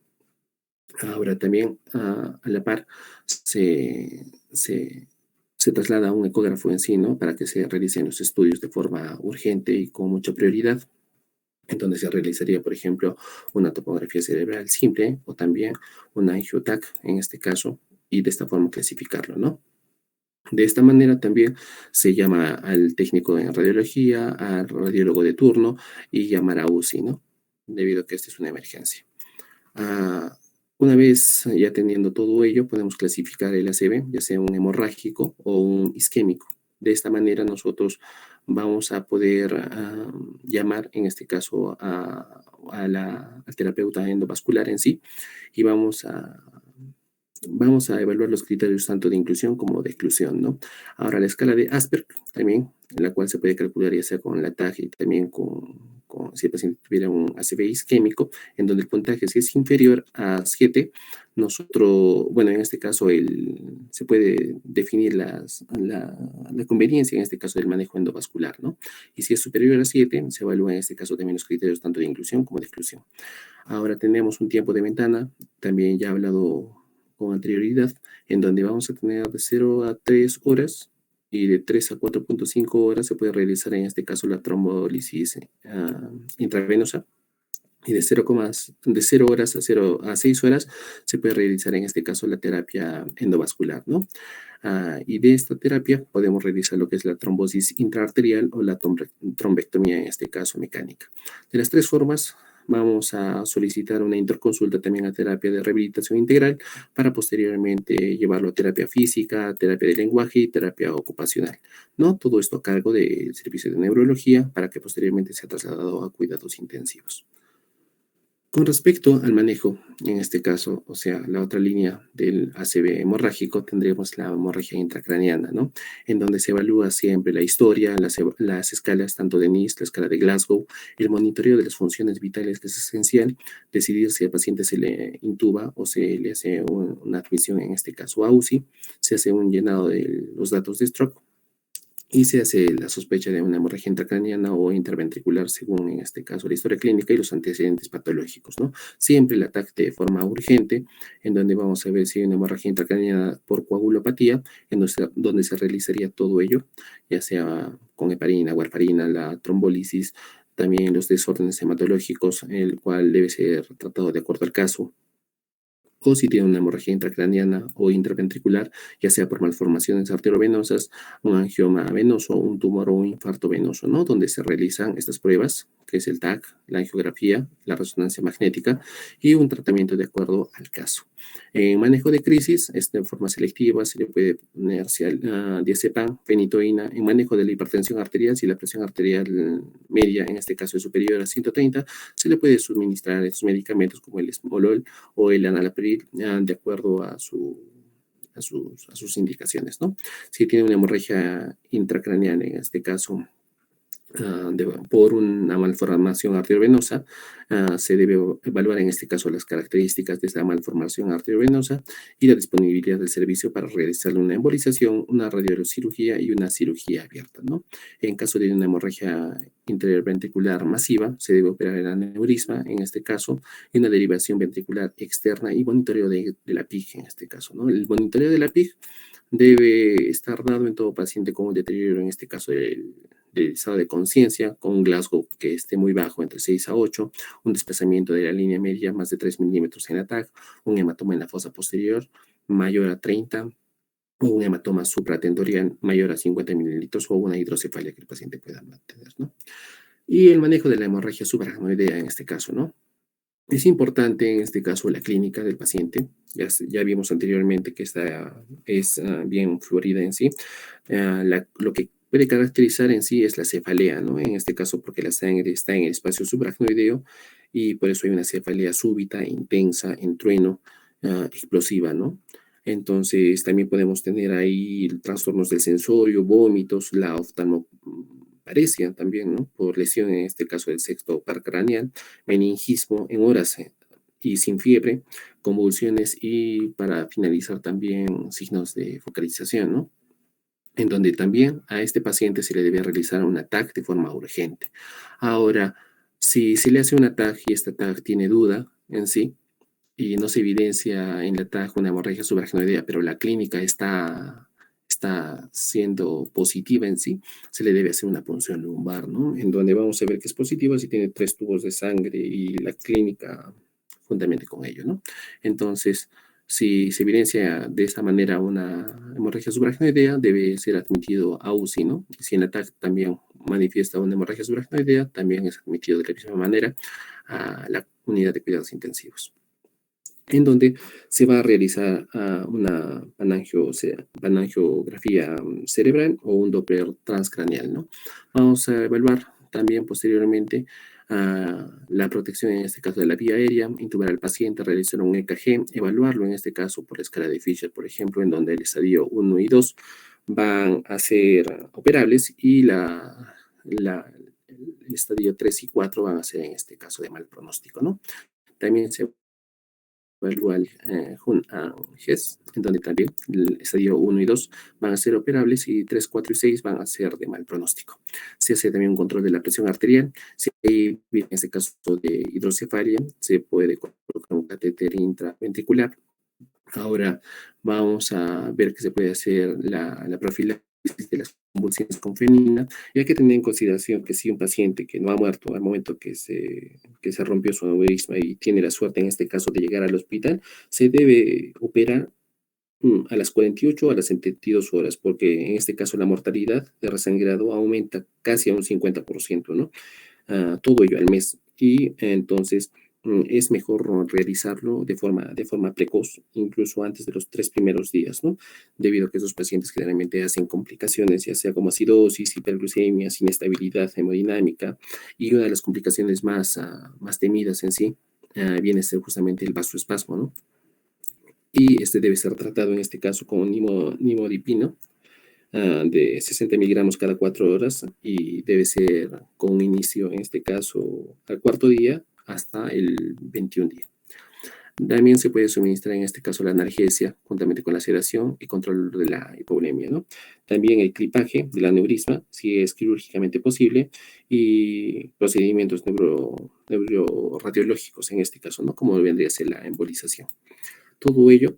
Ahora también, a la par, se traslada a un ecógrafo en sí, ¿no? Para que se realicen los estudios de forma urgente y con mucha prioridad, en donde se realizaría, por ejemplo, una topografía cerebral simple o también una angiotac en este caso, y de esta forma clasificarlo, ¿no? De esta manera también se llama al técnico en radiología, al radiólogo de turno y llamar a UCI, ¿no? Debido a que esta es una emergencia. Una vez ya teniendo todo ello, podemos clasificar el ACV, ya sea un hemorrágico o un isquémico. De esta manera nosotros vamos a poder llamar, en este caso, al terapeuta endovascular en sí y vamos a evaluar los criterios tanto de inclusión como de exclusión, ¿no? Ahora, la escala de Asperg también, en la cual se puede calcular ya sea con la TAG y también si el paciente tuviera un ACV isquémico, en donde el puntaje si es inferior a 7, nosotros, bueno, en este caso se puede definir la conveniencia, en este caso, del manejo endovascular, ¿no? Y si es superior a 7, se evalúa en este caso también los criterios tanto de inclusión como de exclusión. Ahora tenemos un tiempo de ventana, también ya he hablado con anterioridad, en donde vamos a tener de 0 a 3 horas y de 3 a 4.5 horas se puede realizar en este caso la trombólisis intravenosa, y de 0 horas a 0 a 6 horas se puede realizar en este caso la terapia endovascular, ¿no? Y de esta terapia podemos realizar lo que es la trombosis intraarterial o la trombectomía, en este caso mecánica. De las tres formas, vamos a solicitar una interconsulta también a terapia de rehabilitación integral para posteriormente llevarlo a terapia física, terapia de lenguaje y terapia ocupacional, ¿no? Todo esto a cargo del servicio de neurología para que posteriormente sea trasladado a cuidados intensivos. Con respecto al manejo, en este caso, o sea, la otra línea del ACV hemorrágico, tendremos la hemorragia intracraneana, ¿no? En donde se evalúa siempre la historia, las escalas tanto de NIS, la escala de Glasgow, el monitoreo de las funciones vitales, que es esencial, decidir si al paciente se le intuba o se le hace una admisión, en este caso a UCI, se hace un llenado de los datos de stroke, y se hace la sospecha de una hemorragia intracraniana o interventricular, según en este caso la historia clínica y los antecedentes patológicos, ¿no? Siempre el ataque de forma urgente, en donde vamos a ver si hay una hemorragia intracraniana por coagulopatía, donde se realizaría todo ello, ya sea con heparina, warfarina, la trombólisis, también los desórdenes hematológicos, el cual debe ser tratado de acuerdo al caso, o si tiene una hemorragia intracraniana o interventricular, ya sea por malformaciones arteriovenosas, un angioma venoso, un tumor o un infarto venoso, ¿no? Donde se realizan estas pruebas que es el TAC, la angiografía, la resonancia magnética y un tratamiento de acuerdo al caso. En manejo de crisis, de forma selectiva, se le puede poner diazepam, fenitoína. En manejo de la hipertensión arterial, si la presión arterial media, en este caso es superior a 130, se le puede suministrar estos medicamentos como el esmolol o el enalapril, de acuerdo a sus indicaciones, ¿no? Si tiene una hemorragia intracraneal, en este caso, por una malformación arteriovenosa, se debe evaluar en este caso las características de esta malformación arteriovenosa y la disponibilidad del servicio para realizar una embolización, una radiocirugía y una cirugía abierta, ¿no? En caso de una hemorragia intraventricular masiva, se debe operar el aneurisma, en este caso, y una derivación ventricular externa y monitoreo de la PIG, en este caso, ¿no? El monitoreo de la PIG debe estar dado en todo paciente con un deterioro, en este caso del estado de conciencia, con un Glasgow que esté muy bajo, entre 6 a 8, un desplazamiento de la línea media más de 3 milímetros en la TAC, un hematoma en la fosa posterior mayor a 30, o un hematoma supratendorial mayor a 50 mililitros, o una hidrocefalia que el paciente pueda mantener, ¿no? Y el manejo de la hemorragia subaracnoidea en este caso, ¿no? Es importante en este caso la clínica del paciente. Ya vimos anteriormente que esta es bien florida en sí. Lo que puede caracterizar en sí es la cefalea, ¿no? En este caso porque la sangre está en el espacio subaracnoideo y por eso hay una cefalea súbita, intensa, en trueno, explosiva, ¿no? Entonces también podemos tener ahí trastornos del sensorio, vómitos, la oftalmoparesia también, ¿no? Por lesión en este caso del sexto par craneal, meningismo en horas y sin fiebre, convulsiones y para finalizar también signos de focalización, ¿no? En donde también a este paciente se le debe realizar un TAC de forma urgente. Ahora, si se le hace un TAC y esta TAC tiene duda en sí y no se evidencia en la TAC una hemorragia subaracnoidea, pero la clínica está siendo positiva en sí, se le debe hacer una punción lumbar, ¿no? En donde vamos a ver que es positiva si tiene 3 tubos de sangre y la clínica juntamente con ello, ¿no? Entonces, si se evidencia de esa manera una hemorragia subaracnoidea, debe ser admitido a UCI, ¿no? Si en la TAC también manifiesta una hemorragia subaracnoidea, también es admitido de la misma manera a la unidad de cuidados intensivos, en donde se va a realizar una panangiografía cerebral o un Doppler transcraneal, ¿no? Vamos a evaluar también posteriormente la protección, en este caso de la vía aérea, intubar al paciente, realizar un EKG, evaluarlo en este caso por la escala de Fisher, por ejemplo, en donde el estadio 1 y 2 van a ser operables y el estadio 3 y 4 van a ser en este caso de mal pronóstico, ¿no? También se evalúa el GES, en donde también el estadio 1 y 2 van a ser operables y 3, 4 y 6 van a ser de mal pronóstico. Se hace también un control de la presión arterial. Si hay, en este caso de hidrocefalia, se puede colocar un catéter intraventricular. Ahora vamos a ver que se puede hacer la profilaxis de las convulsiones con fenina, y hay que tener en consideración que si un paciente que no ha muerto al momento que se rompió su aneurisma y tiene la suerte en este caso de llegar al hospital, se debe operar a las 48 o a las 72 horas, porque en este caso la mortalidad de resangrado aumenta casi a un 50%, ¿no? Todo ello al mes. Y entonces es mejor realizarlo de forma precoz, incluso antes de los 3 primeros días, ¿no? Debido a que esos pacientes generalmente hacen complicaciones, ya sea como acidosis, hiperglucemia, inestabilidad hemodinámica, y una de las complicaciones más temidas en sí viene a ser justamente el vasoespasmo, ¿no? Y este debe ser tratado en este caso con nimodipino, de 60 miligramos cada 4 horas, y debe ser con un inicio, en este caso, al cuarto día hasta el 21 día. También se puede suministrar en este caso la analgesia juntamente con la sedación y control de la hipovolemia, ¿no? También el clipaje del aneurisma, si es quirúrgicamente posible, y procedimientos neuroradiológicos en este caso, ¿no? Como vendría a ser la embolización. Todo ello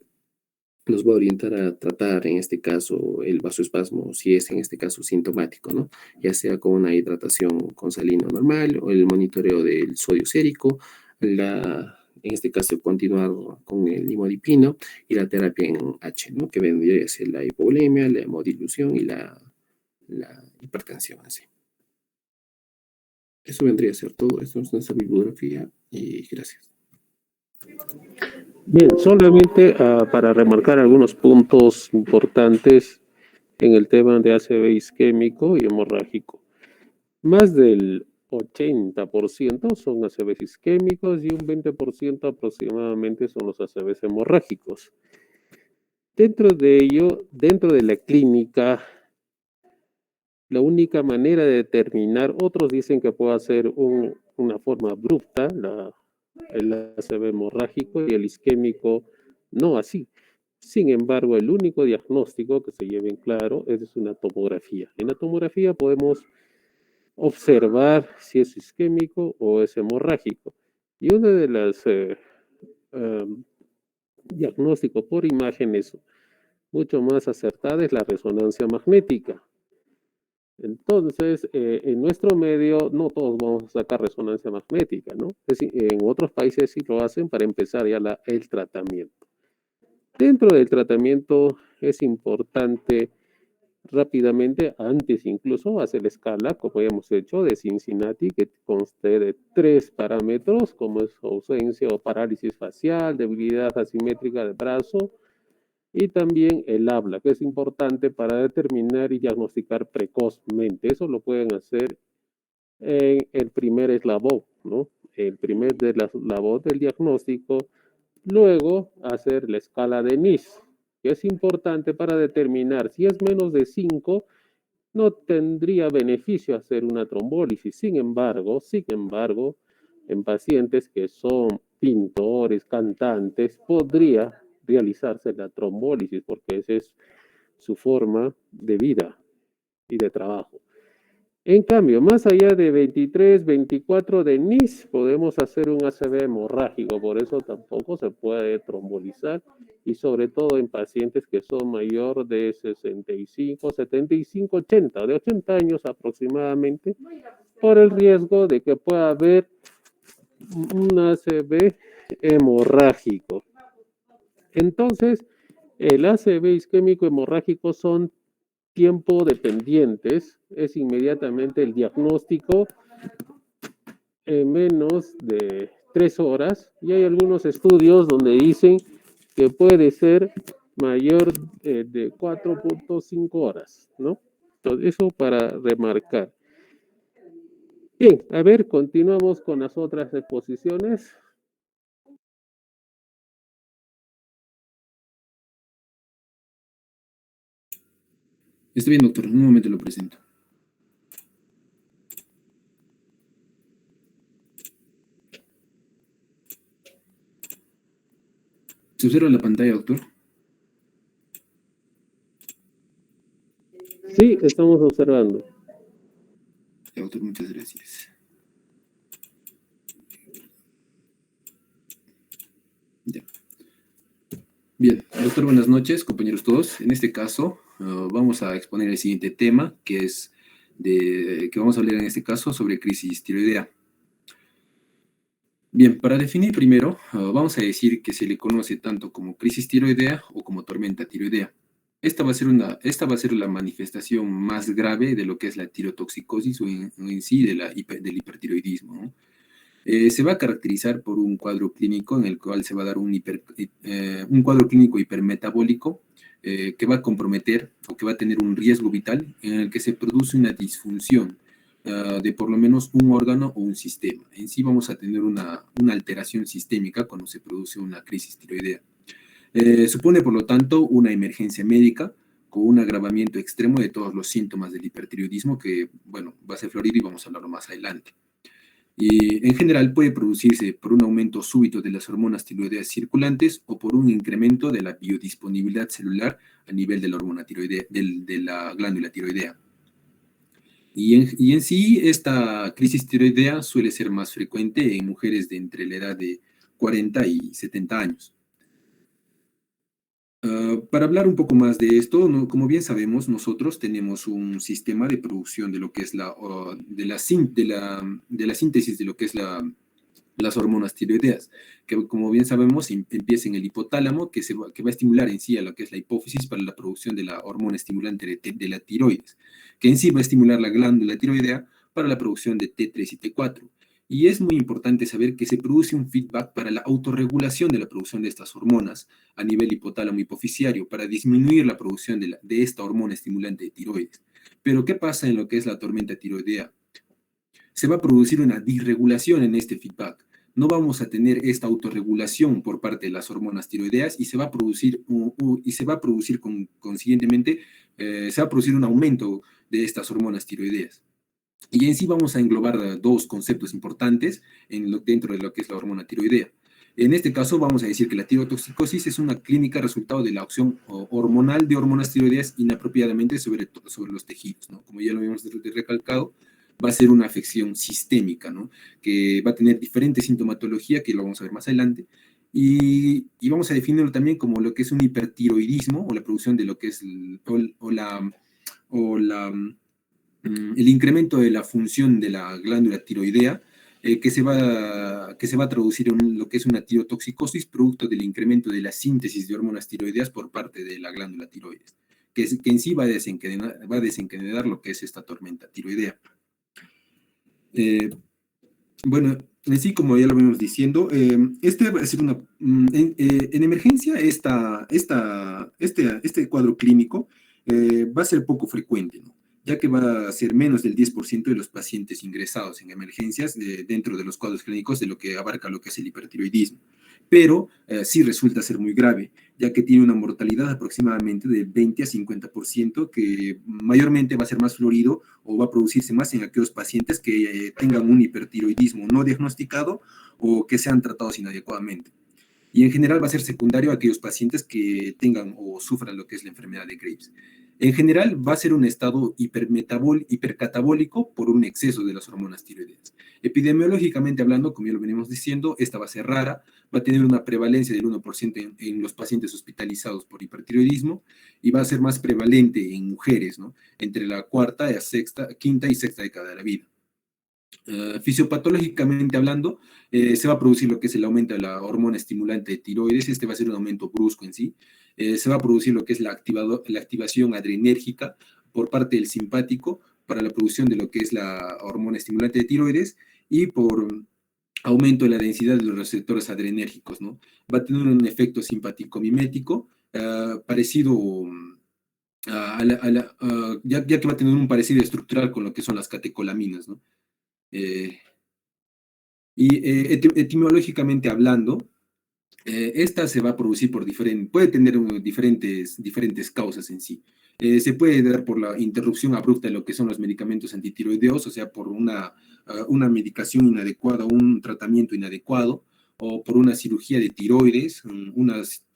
nos va a orientar a tratar en este caso el vasoespasmo, si es en este caso sintomático, ¿no? Ya sea con una hidratación con salino normal o el monitoreo del sodio sérico, en este caso continuar con el nimodipino y la terapia en H, ¿no? Que vendría a ser la hipovolemia, la hemodilución y la hipertensión así. Eso vendría a ser todo. Esto es nuestra bibliografía y gracias. Bien, solamente para remarcar algunos puntos importantes en el tema de ACV isquémico y hemorrágico. Más del 80% son ACVs isquémicos y un 20% aproximadamente son los ACVs hemorrágicos. Dentro de ello, dentro de la clínica, la única manera de determinar, otros dicen que puede ser una forma abrupta, el ACV hemorrágico y el isquémico, no así. Sin embargo, el único diagnóstico que se lleve en claro es una tomografía. En la tomografía podemos observar si es isquémico o es hemorrágico. Y uno de los diagnósticos por imágenes mucho más acertada es la resonancia magnética. Entonces, en nuestro medio no todos vamos a sacar resonancia magnética, ¿no? Es decir, en otros países sí lo hacen para empezar ya el tratamiento. Dentro del tratamiento es importante rápidamente, antes incluso, hacer la escala, como ya hemos hecho, de Cincinnati, que conste de 3 parámetros, como es ausencia o parálisis facial, debilidad asimétrica del brazo, y también el habla, que es importante para determinar y diagnosticar precozmente. Eso lo pueden hacer en el primer eslabón, ¿no? El primer eslabón del diagnóstico. Luego, hacer la escala de NIS, que es importante para determinar si es menos de 5, no tendría beneficio hacer una trombólisis. Sin embargo, en pacientes que son pintores, cantantes, podría realizarse la trombólisis porque esa es su forma de vida y de trabajo. En cambio, más allá de 23, 24 de NIS, podemos hacer un ACV hemorrágico, por eso tampoco se puede trombolizar, y sobre todo en pacientes que son mayor de 65, 75, 80, de 80 años aproximadamente, por el riesgo de que pueda haber un ACV hemorrágico. Entonces, el ACV isquémico hemorrágico son tiempo dependientes, es inmediatamente el diagnóstico en menos de 3 horas, y hay algunos estudios donde dicen que puede ser mayor de 4.5 horas, ¿no? Entonces, eso para remarcar. Bien, a ver, continuamos con las otras exposiciones. Está bien, doctor. En un momento lo presento. ¿Se observa la pantalla, doctor? Sí, estamos observando. Ya, doctor, muchas gracias. Ya. Bien, doctor, buenas noches, compañeros todos. En este caso, vamos a exponer el siguiente tema, que vamos a hablar en este caso sobre crisis tiroidea. Bien, para definir primero, vamos a decir que se le conoce tanto como crisis tiroidea o como tormenta tiroidea. Esta va a ser la manifestación más grave de lo que es la tirotoxicosis o en sí del hipertiroidismo, ¿no? Se va a caracterizar por un cuadro clínico en el cual se va a dar un cuadro clínico hipermetabólico que va a comprometer o que va a tener un riesgo vital en el que se produce una disfunción de por lo menos un órgano o un sistema. En sí vamos a tener una alteración sistémica cuando se produce una crisis tiroidea. Supone, por lo tanto, una emergencia médica con un agravamiento extremo de todos los síntomas del hipertiroidismo que, bueno, va a ser florido y vamos a hablarlo más adelante. Y en general puede producirse por un aumento súbito de las hormonas tiroideas circulantes o por un incremento de la biodisponibilidad celular a nivel de la hormona tiroidea, de la glándula tiroidea. Y en sí, esta crisis tiroidea suele ser más frecuente en mujeres de entre la edad de 40 y 70 años. Para hablar un poco más de esto, como bien sabemos, nosotros tenemos un sistema de producción de lo que es de la síntesis de lo que es las hormonas tiroideas, que como bien sabemos empieza en el hipotálamo, que va a estimular en sí a lo que es la hipófisis para la producción de la hormona estimulante de la tiroides, que en sí va a estimular la glándula tiroidea para la producción de T3 y T4. Y es muy importante saber que se produce un feedback para la autorregulación de la producción de estas hormonas a nivel hipotálamo hipoficiario para disminuir la producción de esta hormona estimulante de tiroides. Pero ¿qué pasa en lo que es la tormenta tiroidea? Se va a producir una disregulación en este feedback. No vamos a tener esta autorregulación por parte de las hormonas tiroideas y se va a producir, consiguientemente, se va a producir un aumento de estas hormonas tiroideas. Y en sí vamos a englobar dos conceptos importantes dentro de lo que es la hormona tiroidea. En este caso vamos a decir que la tirotoxicosis es una clínica resultado de la acción hormonal de hormonas tiroideas inapropiadamente sobre los tejidos, ¿no? Como ya lo habíamos recalcado, va a ser una afección sistémica, ¿no? Que va a tener diferente sintomatología, que lo vamos a ver más adelante, y vamos a definirlo también como lo que es un hipertiroidismo o la producción de lo que es el incremento de la función de la glándula tiroidea, que se va a traducir en lo que es una tirotoxicosis producto del incremento de la síntesis de hormonas tiroideas por parte de la glándula tiroides, que en sí va a desencadenar lo que es esta tormenta tiroidea. Bueno, en sí, como ya lo venimos diciendo, este va a ser en emergencia, este cuadro clínico va a ser poco frecuente, ¿no? Ya que va a ser menos del 10% de los pacientes ingresados en emergencias dentro de los cuadros clínicos de lo que abarca lo que es el hipertiroidismo. Pero sí resulta ser muy grave, ya que tiene una mortalidad aproximadamente del 20 a 50%, que mayormente va a ser más florido o va a producirse más en aquellos pacientes que tengan un hipertiroidismo no diagnosticado o que sean tratados inadecuadamente. Y en general va a ser secundario a aquellos pacientes que tengan o sufran lo que es la enfermedad de Graves. En general va a ser un estado hipercatabólico por un exceso de las hormonas tiroideas. Epidemiológicamente hablando, como ya lo venimos diciendo, esta va a ser rara, va a tener una prevalencia del 1% en los pacientes hospitalizados por hipertiroidismo y va a ser más prevalente en mujeres, ¿no? Entre la quinta y sexta década de la vida. Fisiopatológicamente hablando, se va a producir lo que es el aumento de la hormona estimulante de tiroides. Este va a ser un aumento brusco en sí. Se va a producir lo que es la activación adrenérgica por parte del simpático para la producción de lo que es la hormona estimulante de tiroides y por aumento de la densidad de los receptores adrenérgicos, ¿no? Va a tener un efecto simpático mimético parecido ya que va a tener un parecido estructural con lo que son las catecolaminas, ¿no? Etimológicamente hablando, esta se va a producir puede tener diferentes causas en sí. Se puede dar por la interrupción abrupta de lo que son los medicamentos antitiroideos, o sea, por una medicación inadecuada, un tratamiento inadecuado, o por una cirugía de tiroides.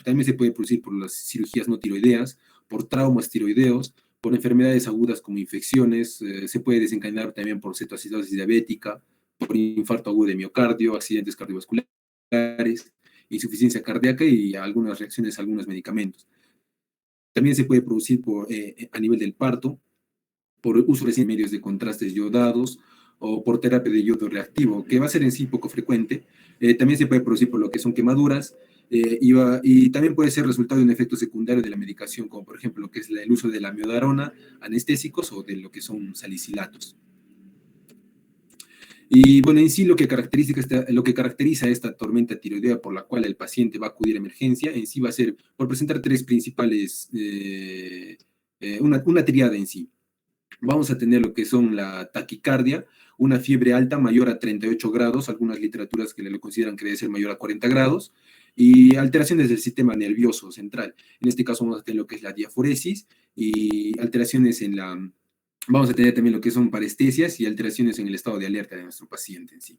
También se puede producir por las cirugías no tiroideas, por traumas tiroideos, por enfermedades agudas como infecciones. Se puede desencadenar también por cetoacidosis diabética, por infarto agudo de miocardio, accidentes cardiovasculares, insuficiencia cardíaca y algunas reacciones a algunos medicamentos. También se puede producir a nivel del parto, por uso de medios de contrastes yodados o por terapia de yodo reactivo, que va a ser en sí poco frecuente. También se puede producir por lo que son quemaduras y también puede ser resultado de un efecto secundario de la medicación, como por ejemplo lo que es el uso de la amiodarona, anestésicos o de lo que son salicilatos. Y bueno, en sí lo que caracteriza esta tormenta tiroidea por la cual el paciente va a acudir a emergencia, en sí va a ser por presentar tres principales, una triada en sí. Vamos a tener lo que son la taquicardia, una fiebre alta mayor a 38 grados, algunas literaturas que lo consideran que debe ser mayor a 40 grados, y alteraciones del sistema nervioso central. En este caso vamos a tener lo que es la diaforesis y alteraciones vamos a tener también lo que son parestesias y alteraciones en el estado de alerta de nuestro paciente en sí.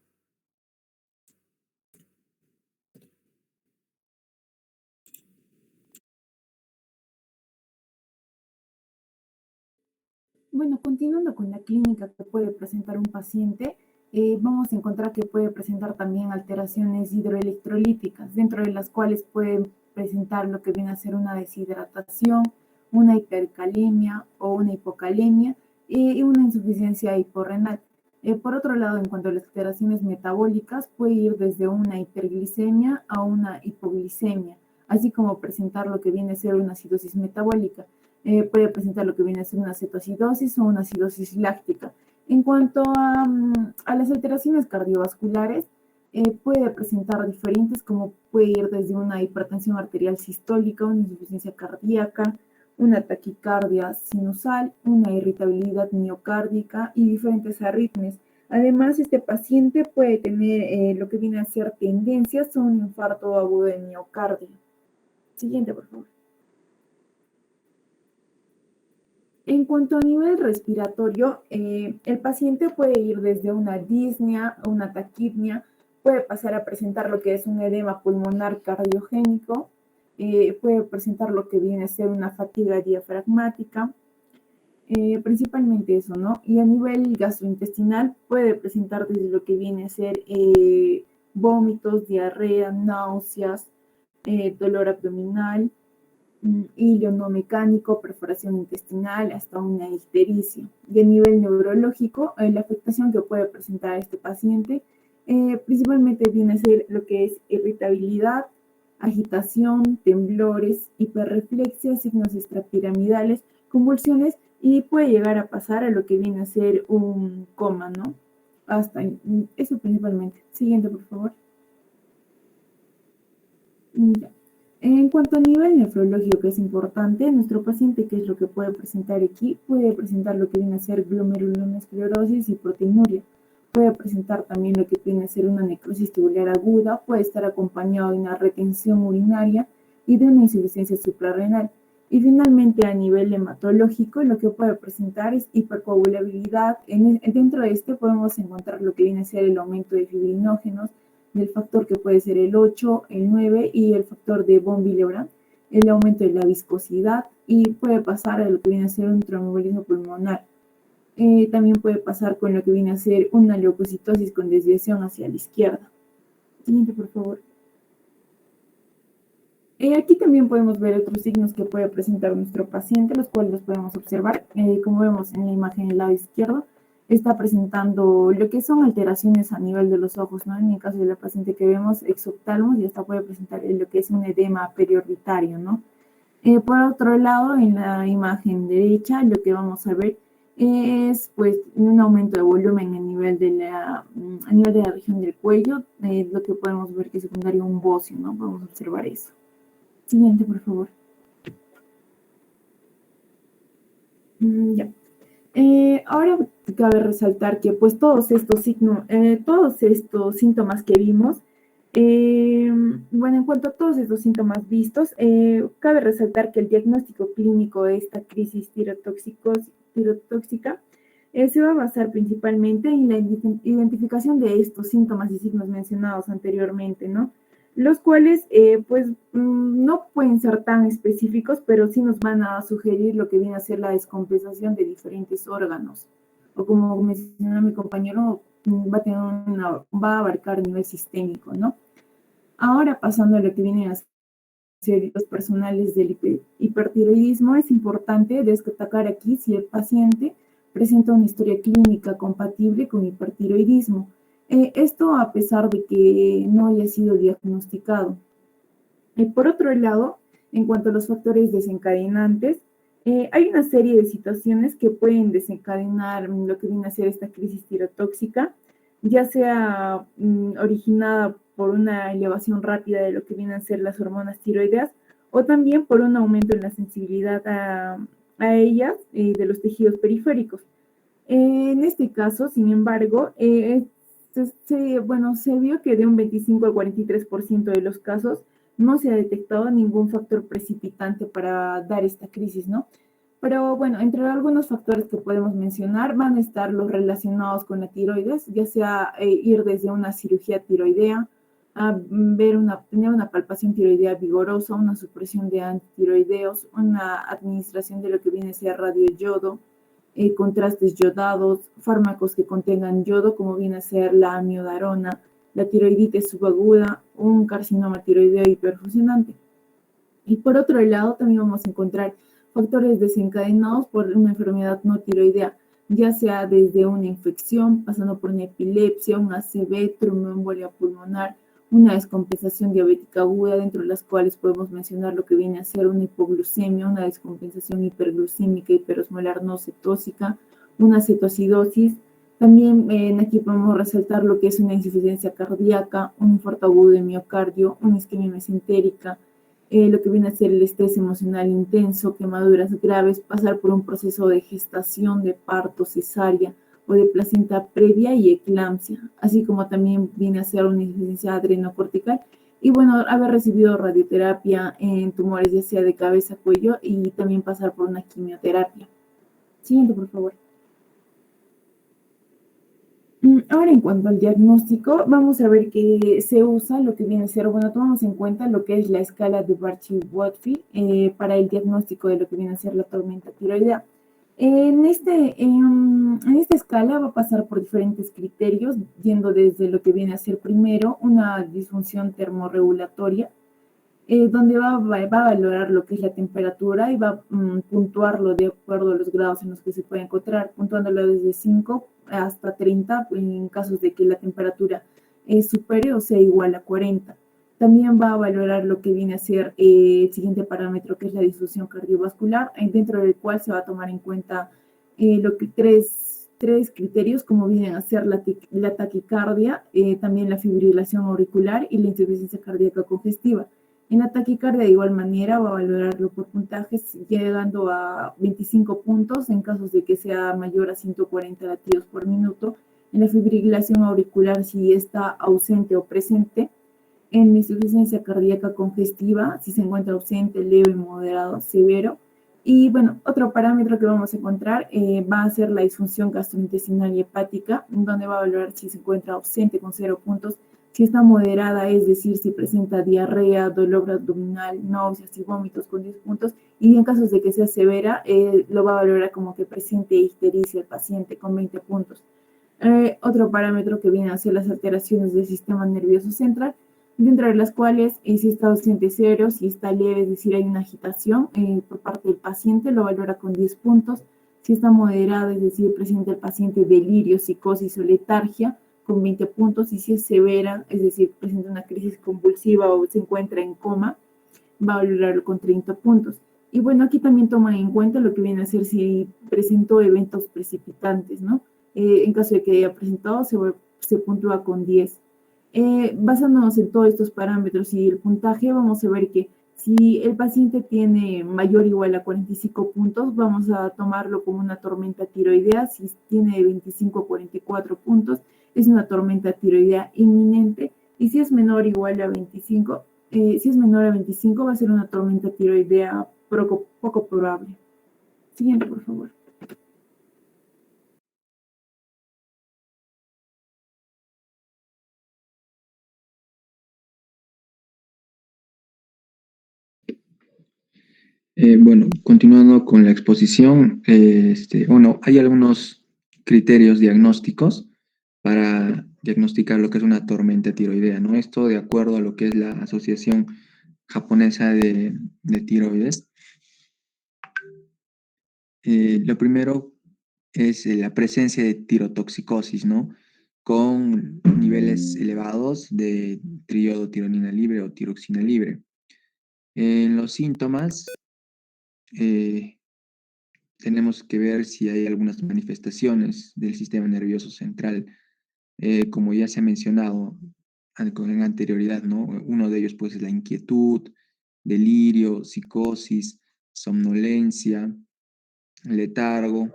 Bueno, continuando con la clínica que puede presentar un paciente, vamos a encontrar que puede presentar también alteraciones hidroelectrolíticas, dentro de las cuales pueden presentar lo que viene a ser una deshidratación, una hipercalemia o una hipocalemia y una insuficiencia hiporrenal. Por otro lado, en cuanto a las alteraciones metabólicas, puede ir desde una hiperglicemia a una hipoglicemia, así como presentar lo que viene a ser una acidosis metabólica. Puede presentar lo que viene a ser una cetoacidosis o una acidosis láctica. En cuanto a las alteraciones cardiovasculares, puede presentar diferentes, como puede ir desde una hipertensión arterial sistólica, una insuficiencia cardíaca, una taquicardia sinusal, una irritabilidad miocárdica y diferentes arritmias. Además, este paciente puede tener lo que viene a ser tendencias a un infarto agudo de miocardio. Siguiente, por favor. En cuanto a nivel respiratorio, el paciente puede ir desde una disnea, una taquipnia, puede pasar a presentar lo que es un edema pulmonar cardiogénico, puede presentar lo que viene a ser una fatiga diafragmática, principalmente eso, ¿no? Y a nivel gastrointestinal puede presentar desde lo que viene a ser vómitos, diarrea, náuseas, dolor abdominal, hilo no mecánico, perforación intestinal, hasta una ictericia. Y a nivel neurológico, la afectación que puede presentar este paciente principalmente viene a ser lo que es irritabilidad, agitación, temblores, hiperreflexia, signos extrapiramidales, convulsiones y puede llegar a pasar a lo que viene a ser un coma, ¿no? Hasta eso principalmente. Siguiente, por favor. Ya. En cuanto a nivel nefrológico, que es importante, nuestro paciente, ¿qué es lo que puede presentar aquí? Puede presentar lo que viene a ser glomerulonefrosis y proteinuria. Puede presentar también lo que viene a ser una necrosis tubular aguda, puede estar acompañado de una retención urinaria y de una insuficiencia suprarrenal. Y finalmente, a nivel hematológico, lo que puede presentar es hipercoagulabilidad. Dentro de este podemos encontrar lo que viene a ser el aumento de fibrinógenos, del factor que puede ser el 8, el 9 y el factor de von Willebrand, el aumento de la viscosidad y puede pasar a lo que viene a ser un tromboembolismo pulmonar. También puede pasar con lo que viene a ser una leucocitosis con desviación hacia la izquierda. Siguiente, por favor. Aquí también podemos ver otros signos que puede presentar nuestro paciente, los cuales los podemos observar. Como vemos en la imagen del lado izquierdo, está presentando lo que son alteraciones a nivel de los ojos, ¿no? En el caso de la paciente que vemos, exoptalmos, y hasta puede presentar lo que es un edema periorbitario, ¿no? Por otro lado, en la imagen derecha, lo que vamos a ver es pues un aumento de volumen a nivel de la región del cuello, lo que podemos ver que es secundario a un bocio, ¿no? Podemos observar eso. Siguiente, por favor. Ya. Ahora cabe resaltar que pues todos estos síntomas que vimos, bueno, en cuanto a todos estos síntomas vistos, cabe resaltar que el diagnóstico clínico de esta crisis tirotóxica se va a basar principalmente en la identificación de estos síntomas y signos mencionados anteriormente, ¿no? Los cuales, pues, no pueden ser tan específicos, pero sí nos van a sugerir lo que viene a ser la descompensación de diferentes órganos. O como mencionó mi compañero, va a abarcar a nivel sistémico, ¿no? Ahora, pasando a lo que viene a ser los personales del hipertiroidismo, es importante destacar aquí si el paciente presenta una historia clínica compatible con hipertiroidismo. Esto a pesar de que no haya sido diagnosticado. Por otro lado, en cuanto a los factores desencadenantes, hay una serie de situaciones que pueden desencadenar lo que viene a ser esta crisis tirotóxica, ya sea originada por una elevación rápida de lo que vienen a ser las hormonas tiroideas o también por un aumento en la sensibilidad a ellas de los tejidos periféricos. En este caso, sin embargo, se vio que de un 25 al 43% de los casos no se ha detectado ningún factor precipitante para dar esta crisis, ¿no? Pero bueno, entre algunos factores que podemos mencionar van a estar los relacionados con la tiroides, ya sea ir desde una cirugía tiroidea, a tener una palpación tiroidea vigorosa, una supresión de antitiroideos, una administración de lo que viene a ser radioyodo, contrastes yodados, fármacos que contengan yodo, como viene a ser la amiodarona, la tiroiditis subaguda, un carcinoma tiroideo hiperfusionante. Y por otro lado, también vamos a encontrar factores desencadenados por una enfermedad no tiroidea, ya sea desde una infección, pasando por una epilepsia, un ACV, tromboembolia pulmonar, una descompensación diabética aguda, dentro de las cuales podemos mencionar lo que viene a ser una hipoglucemia, una descompensación hiperglucémica hiperosmolar no cetósica, una cetoacidosis, También aquí podemos resaltar lo que es una insuficiencia cardíaca, un infarto agudo de miocardio, una isquemia mesentérica, lo que viene a ser el estrés emocional intenso, quemaduras graves, pasar por un proceso de gestación, de parto, cesárea o de placenta previa y eclampsia, así como también viene a ser una insuficiencia adrenocortical. Y bueno, haber recibido radioterapia en tumores ya sea de cabeza, cuello y también pasar por una quimioterapia. Siguiente, por favor. Ahora, en cuanto al diagnóstico, vamos a ver que se usa lo que viene a ser, bueno, tomamos en cuenta lo que es la escala de Barchi-Whatfield para el diagnóstico de lo que viene a ser la tormenta tiroidea. En esta escala va a pasar por diferentes criterios, yendo desde lo que viene a ser primero una disfunción termorregulatoria, donde va a valorar lo que es la temperatura y va a puntuarlo de acuerdo a los grados en los que se puede encontrar, puntuándolo desde 5 hasta 30 en casos de que la temperatura es superior o sea igual a 40. También va a valorar lo que viene a ser el siguiente parámetro, que es la difusión cardiovascular, dentro del cual se va a tomar en cuenta lo que tres criterios, como vienen a ser la taquicardia, también la fibrilación auricular y la insuficiencia cardíaca congestiva. En la taquicardia, de igual manera, va a valorarlo por puntajes, llegando a 25 puntos en casos de que sea mayor a 140 latidos por minuto. En la fibrilación auricular, si está ausente o presente. En la insuficiencia cardíaca congestiva, si se encuentra ausente, leve, moderado, severo. Y bueno, otro parámetro que vamos a encontrar va a ser la disfunción gastrointestinal y hepática, donde va a valorar si se encuentra ausente con 0 puntos, si está moderada, es decir, si presenta diarrea, dolor abdominal, náuseas y vómitos con 10 puntos, y en casos de que sea severa, lo va a valorar como que presente ictericia el paciente con 20 puntos. Otro parámetro que viene a ser las alteraciones del sistema nervioso central, dentro de las cuales si está ausente 0, si está leve, es decir, hay una agitación por parte del paciente, lo valora con 10 puntos. Si está moderada, es decir, presenta el paciente delirio, psicosis o letargia, con 20 puntos. Y si es severa, es decir, presenta una crisis convulsiva o se encuentra en coma, va a valorarlo con 30 puntos. Y bueno, aquí también toman en cuenta lo que viene a ser si presentó eventos precipitantes, ¿no? En caso de que haya presentado, se puntúa con 10. Basándonos en todos estos parámetros y el puntaje, vamos a ver que si el paciente tiene mayor o igual a 45 puntos, vamos a tomarlo como una tormenta tiroidea. Si tiene 25 a 44 puntos, es una tormenta tiroidea inminente. Y si es menor o igual a 25, si es menor a 25, va a ser una tormenta tiroidea poco probable. Siguiente, por favor. Bueno, continuando con la exposición, bueno, hay algunos criterios diagnósticos para diagnosticar lo que es una tormenta tiroidea, ¿no? Esto de acuerdo a lo que es la Asociación Japonesa de Tiroides. Lo primero es la presencia de tirotoxicosis, ¿no? Con niveles elevados de triodotironina libre o tiroxina libre. En los síntomas, tenemos que ver si hay algunas manifestaciones del sistema nervioso central, como ya se ha mencionado con anterioridad, ¿no? Uno de ellos pues es la inquietud, delirio, psicosis, somnolencia, letargo,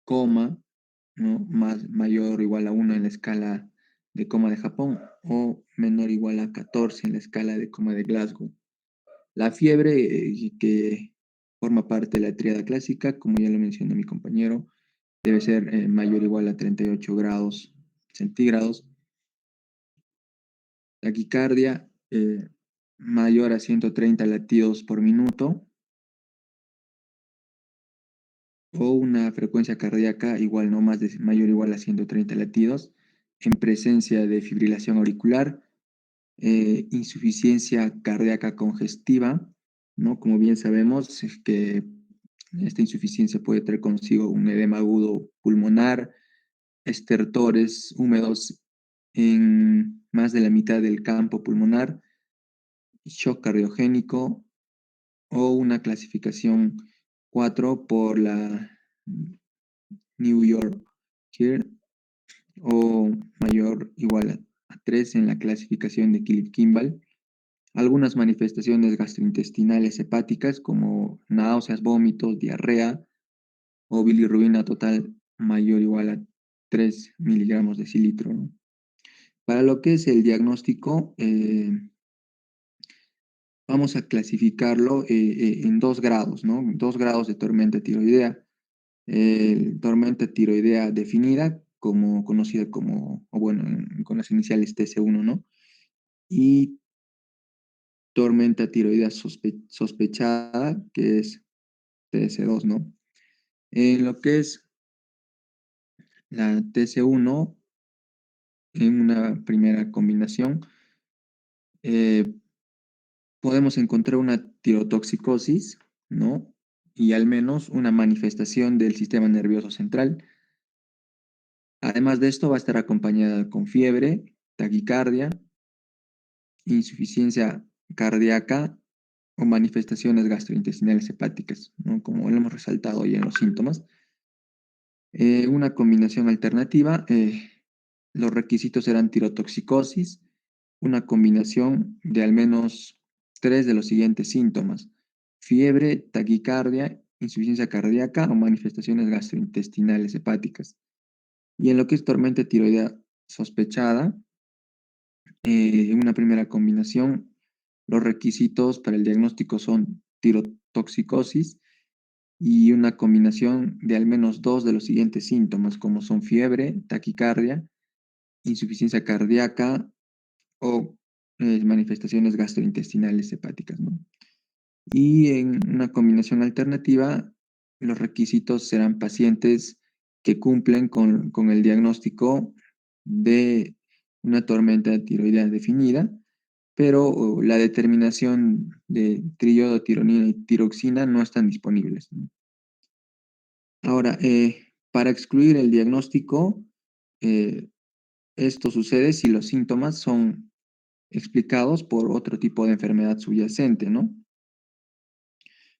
coma, ¿no? Mayor o igual a 1 en la escala de coma de Japón o menor o igual a 14 en la escala de coma de Glasgow. La fiebre, que forma parte de la tríada clásica, como ya lo mencionó mi compañero, debe ser mayor o igual a 38 grados centígrados. Taquicardia, mayor a 130 latidos por minuto. O una frecuencia cardíaca igual, no más de mayor o igual a 130 latidos, en presencia de fibrilación auricular, insuficiencia cardíaca congestiva, ¿no? Como bien sabemos, es que esta insuficiencia puede traer consigo un edema agudo pulmonar, estertores húmedos en más de la mitad del campo pulmonar, shock cardiogénico o una clasificación 4 por la New York Here, o mayor o igual a 3 en la clasificación de Killick-Kimball. Algunas manifestaciones gastrointestinales hepáticas como náuseas, vómitos, diarrea o bilirrubina total mayor o igual a 3 miligramos de cilitro, ¿no? Para lo que es el diagnóstico, vamos a clasificarlo en 2 grados, ¿no? 2 grados de tormenta tiroidea. Tormenta tiroidea definida, como conocida como, o bueno, con las iniciales TC1, ¿no? Y tormenta tiroidea sospechada, que es TS2, ¿no? En lo que es la TC1, en una primera combinación, podemos encontrar una tirotoxicosis, ¿no? Y al menos una manifestación del sistema nervioso central. Además de esto, va a estar acompañada con fiebre, taquicardia, insuficiencia cardíaca o manifestaciones gastrointestinales hepáticas, ¿no? Como lo hemos resaltado hoy en los síntomas. Una combinación alternativa, los requisitos serán tirotoxicosis, una combinación de al menos 3 de los siguientes síntomas: fiebre, taquicardia, insuficiencia cardíaca o manifestaciones gastrointestinales hepáticas. Y en lo que es tormenta tiroidea sospechada, una primera combinación, los requisitos para el diagnóstico son tirotoxicosis y una combinación de al menos 2 de los siguientes síntomas, como son fiebre, taquicardia, insuficiencia cardíaca o manifestaciones gastrointestinales hepáticas, ¿no? Y en una combinación alternativa, los requisitos serán pacientes que cumplen con el diagnóstico de una tormenta tiroidea definida, pero la determinación de triodo, tironina y tiroxina no están disponibles, ¿no? Ahora, para excluir el diagnóstico, eh, esto sucede si los síntomas son explicados por otro tipo de enfermedad subyacente, ¿no?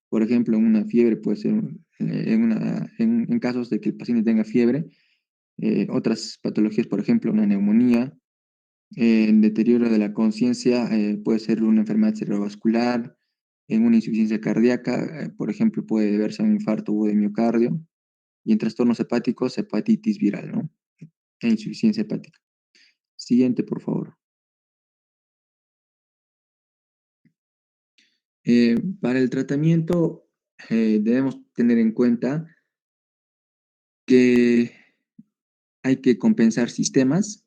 Por ejemplo, una fiebre puede ser, en casos de que el paciente tenga fiebre, otras patologías, por ejemplo, una neumonía, en deterioro de la conciencia, puede ser una enfermedad cerebrovascular, en una insuficiencia cardíaca, por ejemplo, puede deberse a un infarto agudo de miocardio, y en trastornos hepáticos, hepatitis viral, ¿no? E insuficiencia hepática. Siguiente, por favor. Para el tratamiento, debemos tener en cuenta que hay que compensar sistemas,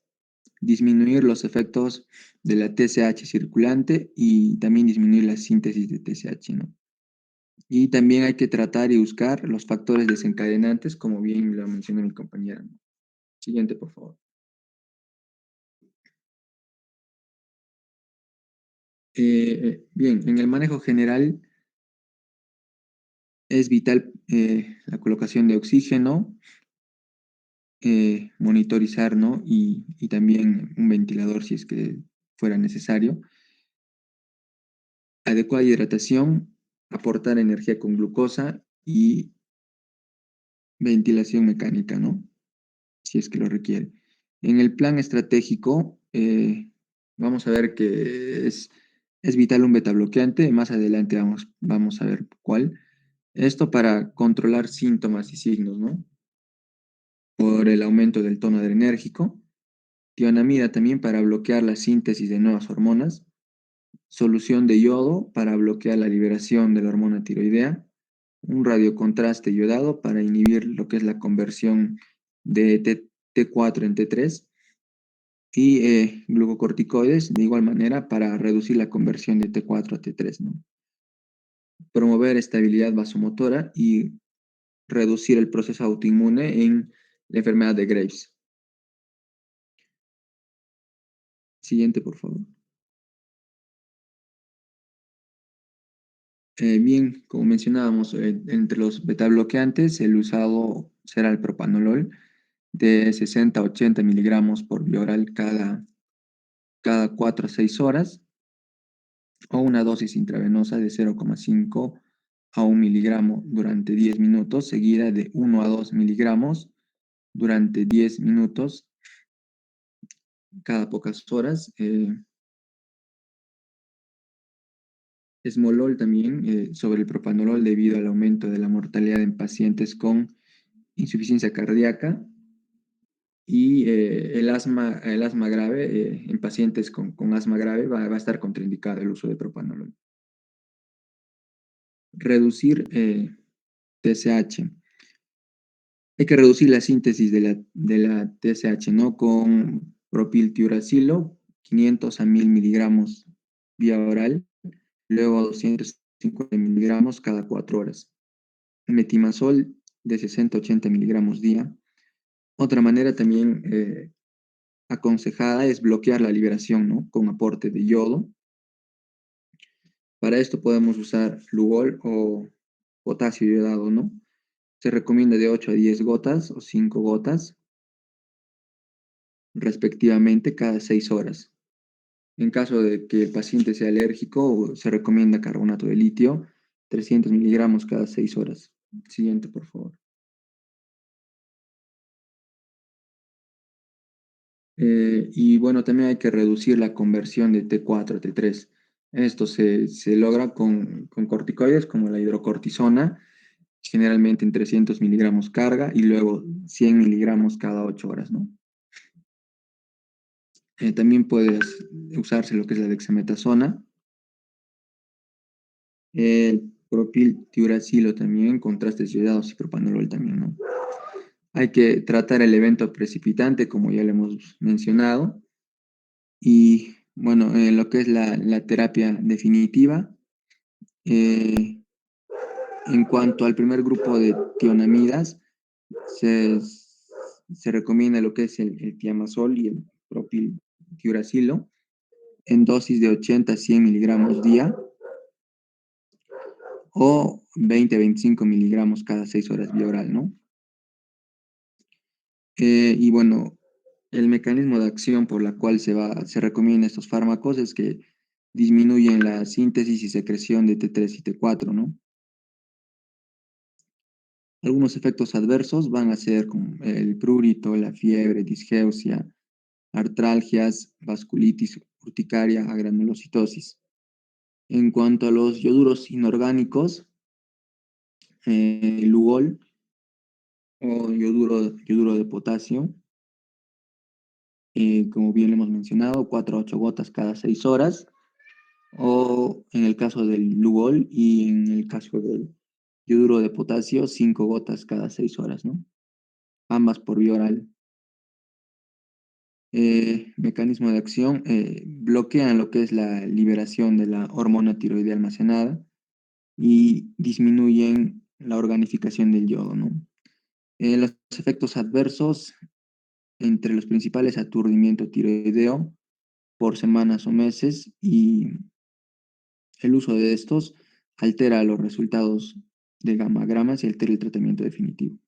disminuir los efectos de la TSH circulante y también disminuir la síntesis de TSH, ¿no? Y también hay que tratar y buscar los factores desencadenantes, como bien lo mencionó mi compañera, ¿no? Siguiente, por favor. Bien, en el manejo general es vital la colocación de oxígeno, monitorizar, ¿no? Y también un ventilador si es que fuera necesario. Adecuada hidratación, aportar energía con glucosa y ventilación mecánica, ¿no? Si es que lo requiere. En el plan estratégico, vamos a ver que es vital un betabloqueante. Más adelante vamos a ver cuál. Esto para controlar síntomas y signos, ¿no? Por el aumento del tono adrenérgico. Tionamida también para bloquear la síntesis de nuevas hormonas. Solución de yodo para bloquear la liberación de la hormona tiroidea. Un radiocontraste iodado para inhibir lo que es la conversión de T4 en T3. Y glucocorticoides de igual manera para reducir la conversión de T4 a T3, ¿no? Promover estabilidad vasomotora y reducir el proceso autoinmune en la enfermedad de Graves. Siguiente, por favor. Bien, como mencionábamos, entre los betabloqueantes, el usado será el propanolol de 60 a 80 miligramos por vía oral cada 4 a 6 horas, o una dosis intravenosa de 0,5 a 1 miligramo durante 10 minutos, seguida de 1 a 2 miligramos durante 10 minutos cada pocas horas. Esmolol también sobre el propanolol debido al aumento de la mortalidad en pacientes con insuficiencia cardíaca y el asma grave, en pacientes con asma grave va a estar contraindicado el uso de propanolol. Reducir TSH. Hay que reducir la síntesis de la TSH, ¿no? Con propiltiuracilo, 500 a 1000 miligramos vía oral, luego 250 miligramos cada 4 horas. Metimazol de 60 a 80 miligramos día. Otra manera también aconsejada es bloquear la liberación, ¿no? Con aporte de yodo. Para esto podemos usar Lugol o potasio iodado, ¿no? Se recomienda de 8 a 10 gotas o 5 gotas, respectivamente, cada 6 horas. En caso de que el paciente sea alérgico, se recomienda carbonato de litio, 300 miligramos cada 6 horas. Siguiente, por favor. Y bueno, también hay que reducir la conversión de T4 a T3. Esto se logra con corticoides como la hidrocortisona, generalmente en 300 miligramos carga y luego 100 miligramos cada 8 horas, ¿no? También puede usarse lo que es la dexametasona, el propiltiuracilo también, contrastes iodados y propanolol también, ¿no? Hay que tratar el evento precipitante, como ya lo hemos mencionado, y bueno, lo que es la terapia definitiva. En cuanto al primer grupo de tionamidas, se, se recomienda lo que es el tiamazol y el propiltiuracilo en dosis de 80 a 100 miligramos día o 20 a 25 miligramos cada 6 horas vía oral, ¿no? Y bueno, el mecanismo de acción por la cual se recomiendan estos fármacos es que disminuyen la síntesis y secreción de T3 y T4, ¿no? Algunos efectos adversos van a ser como el prurito, la fiebre, disgeusia, artralgias, vasculitis urticaria, agranulocitosis. En cuanto a los ioduros inorgánicos, Lugol o yoduro de potasio, como bien lo hemos mencionado, 4 a 8 gotas cada 6 horas, o en el caso del Lugol y en el caso del yoduro de potasio, 5 gotas cada 6 horas, ¿no? Ambas por vía oral. Mecanismo de acción, bloquean lo que es la liberación de la hormona tiroidea almacenada y disminuyen la organificación del yodo, ¿no? Los efectos adversos, entre los principales, aturdimiento tiroideo por semanas o meses, y el uso de estos altera los resultados de gammagramas y altera el tratamiento definitivo.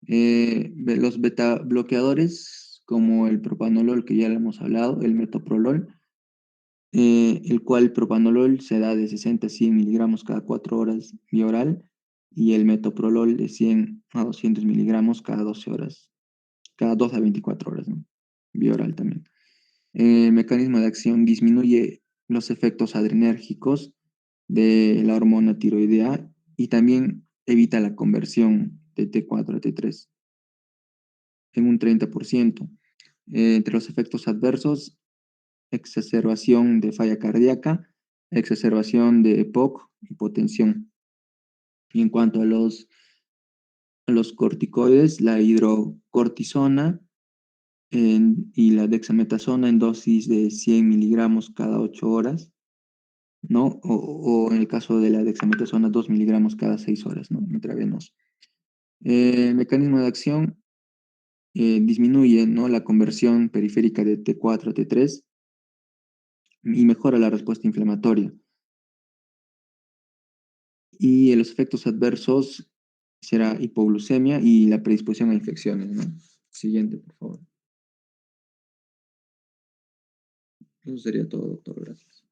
Los beta bloqueadores, como el propanolol, que ya le hemos hablado, el metoprolol, el cual propanolol se da de 60 a 100 miligramos cada 4 horas vía oral, y el metoprolol de 100 a 200 miligramos cada 12 horas, cada 2 a 24 horas, ¿no? Vía oral también. El mecanismo de acción disminuye los efectos adrenérgicos de la hormona tiroidea y también evita la conversión de T4 a T3 en un 30%. Entre los efectos adversos, exacerbación de falla cardíaca, exacerbación de EPOC, hipotensión. Y en cuanto a los corticoides, la hidrocortisona y la dexametasona en dosis de 100 miligramos cada 8 horas, ¿no? O en el caso de la dexametasona, 2 miligramos cada 6 horas, ¿no? Intravenoso. Mecanismo de acción, disminuye, ¿no?, la conversión periférica de T4 a T3 y mejora la respuesta inflamatoria. Y los efectos adversos será hipoglucemia y la predisposición a infecciones, ¿no? Siguiente, por favor. Eso sería todo, doctor. Gracias.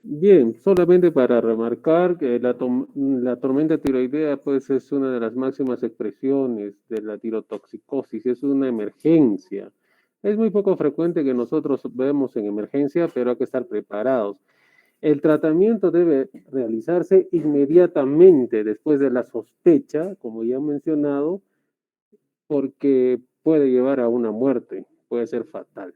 Bien, solamente para remarcar que la tormenta tiroidea pues es una de las máximas expresiones de la tirotoxicosis, es una emergencia. Es muy poco frecuente que nosotros vemos en emergencia, pero hay que estar preparados. El tratamiento debe realizarse inmediatamente después de la sospecha, como ya he mencionado, porque puede llevar a una muerte, puede ser fatal.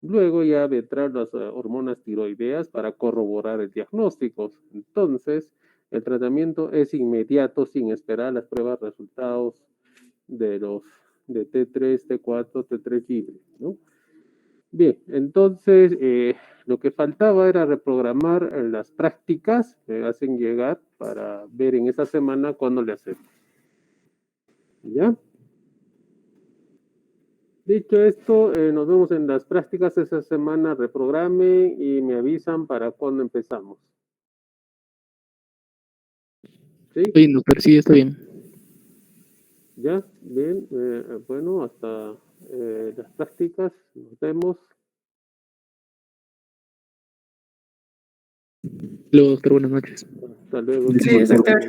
Luego ya vendrán las hormonas tiroideas para corroborar el diagnóstico. Entonces, el tratamiento es inmediato sin esperar las pruebas resultados de los de T3, T4, T3 libre, ¿no? Bien, entonces lo que faltaba era reprogramar las prácticas que hacen llegar para ver en esta semana cuándo le hacemos. ¿Ya? Dicho esto, nos vemos en las prácticas esa semana, reprograme y me avisan para cuándo empezamos. ¿Sí? Bien, doctor, sí, está bien. ¿Ya? Bien, bueno, hasta las prácticas, nos vemos. Luego, doctor, buenas noches. Hasta luego. Gracias, doctor.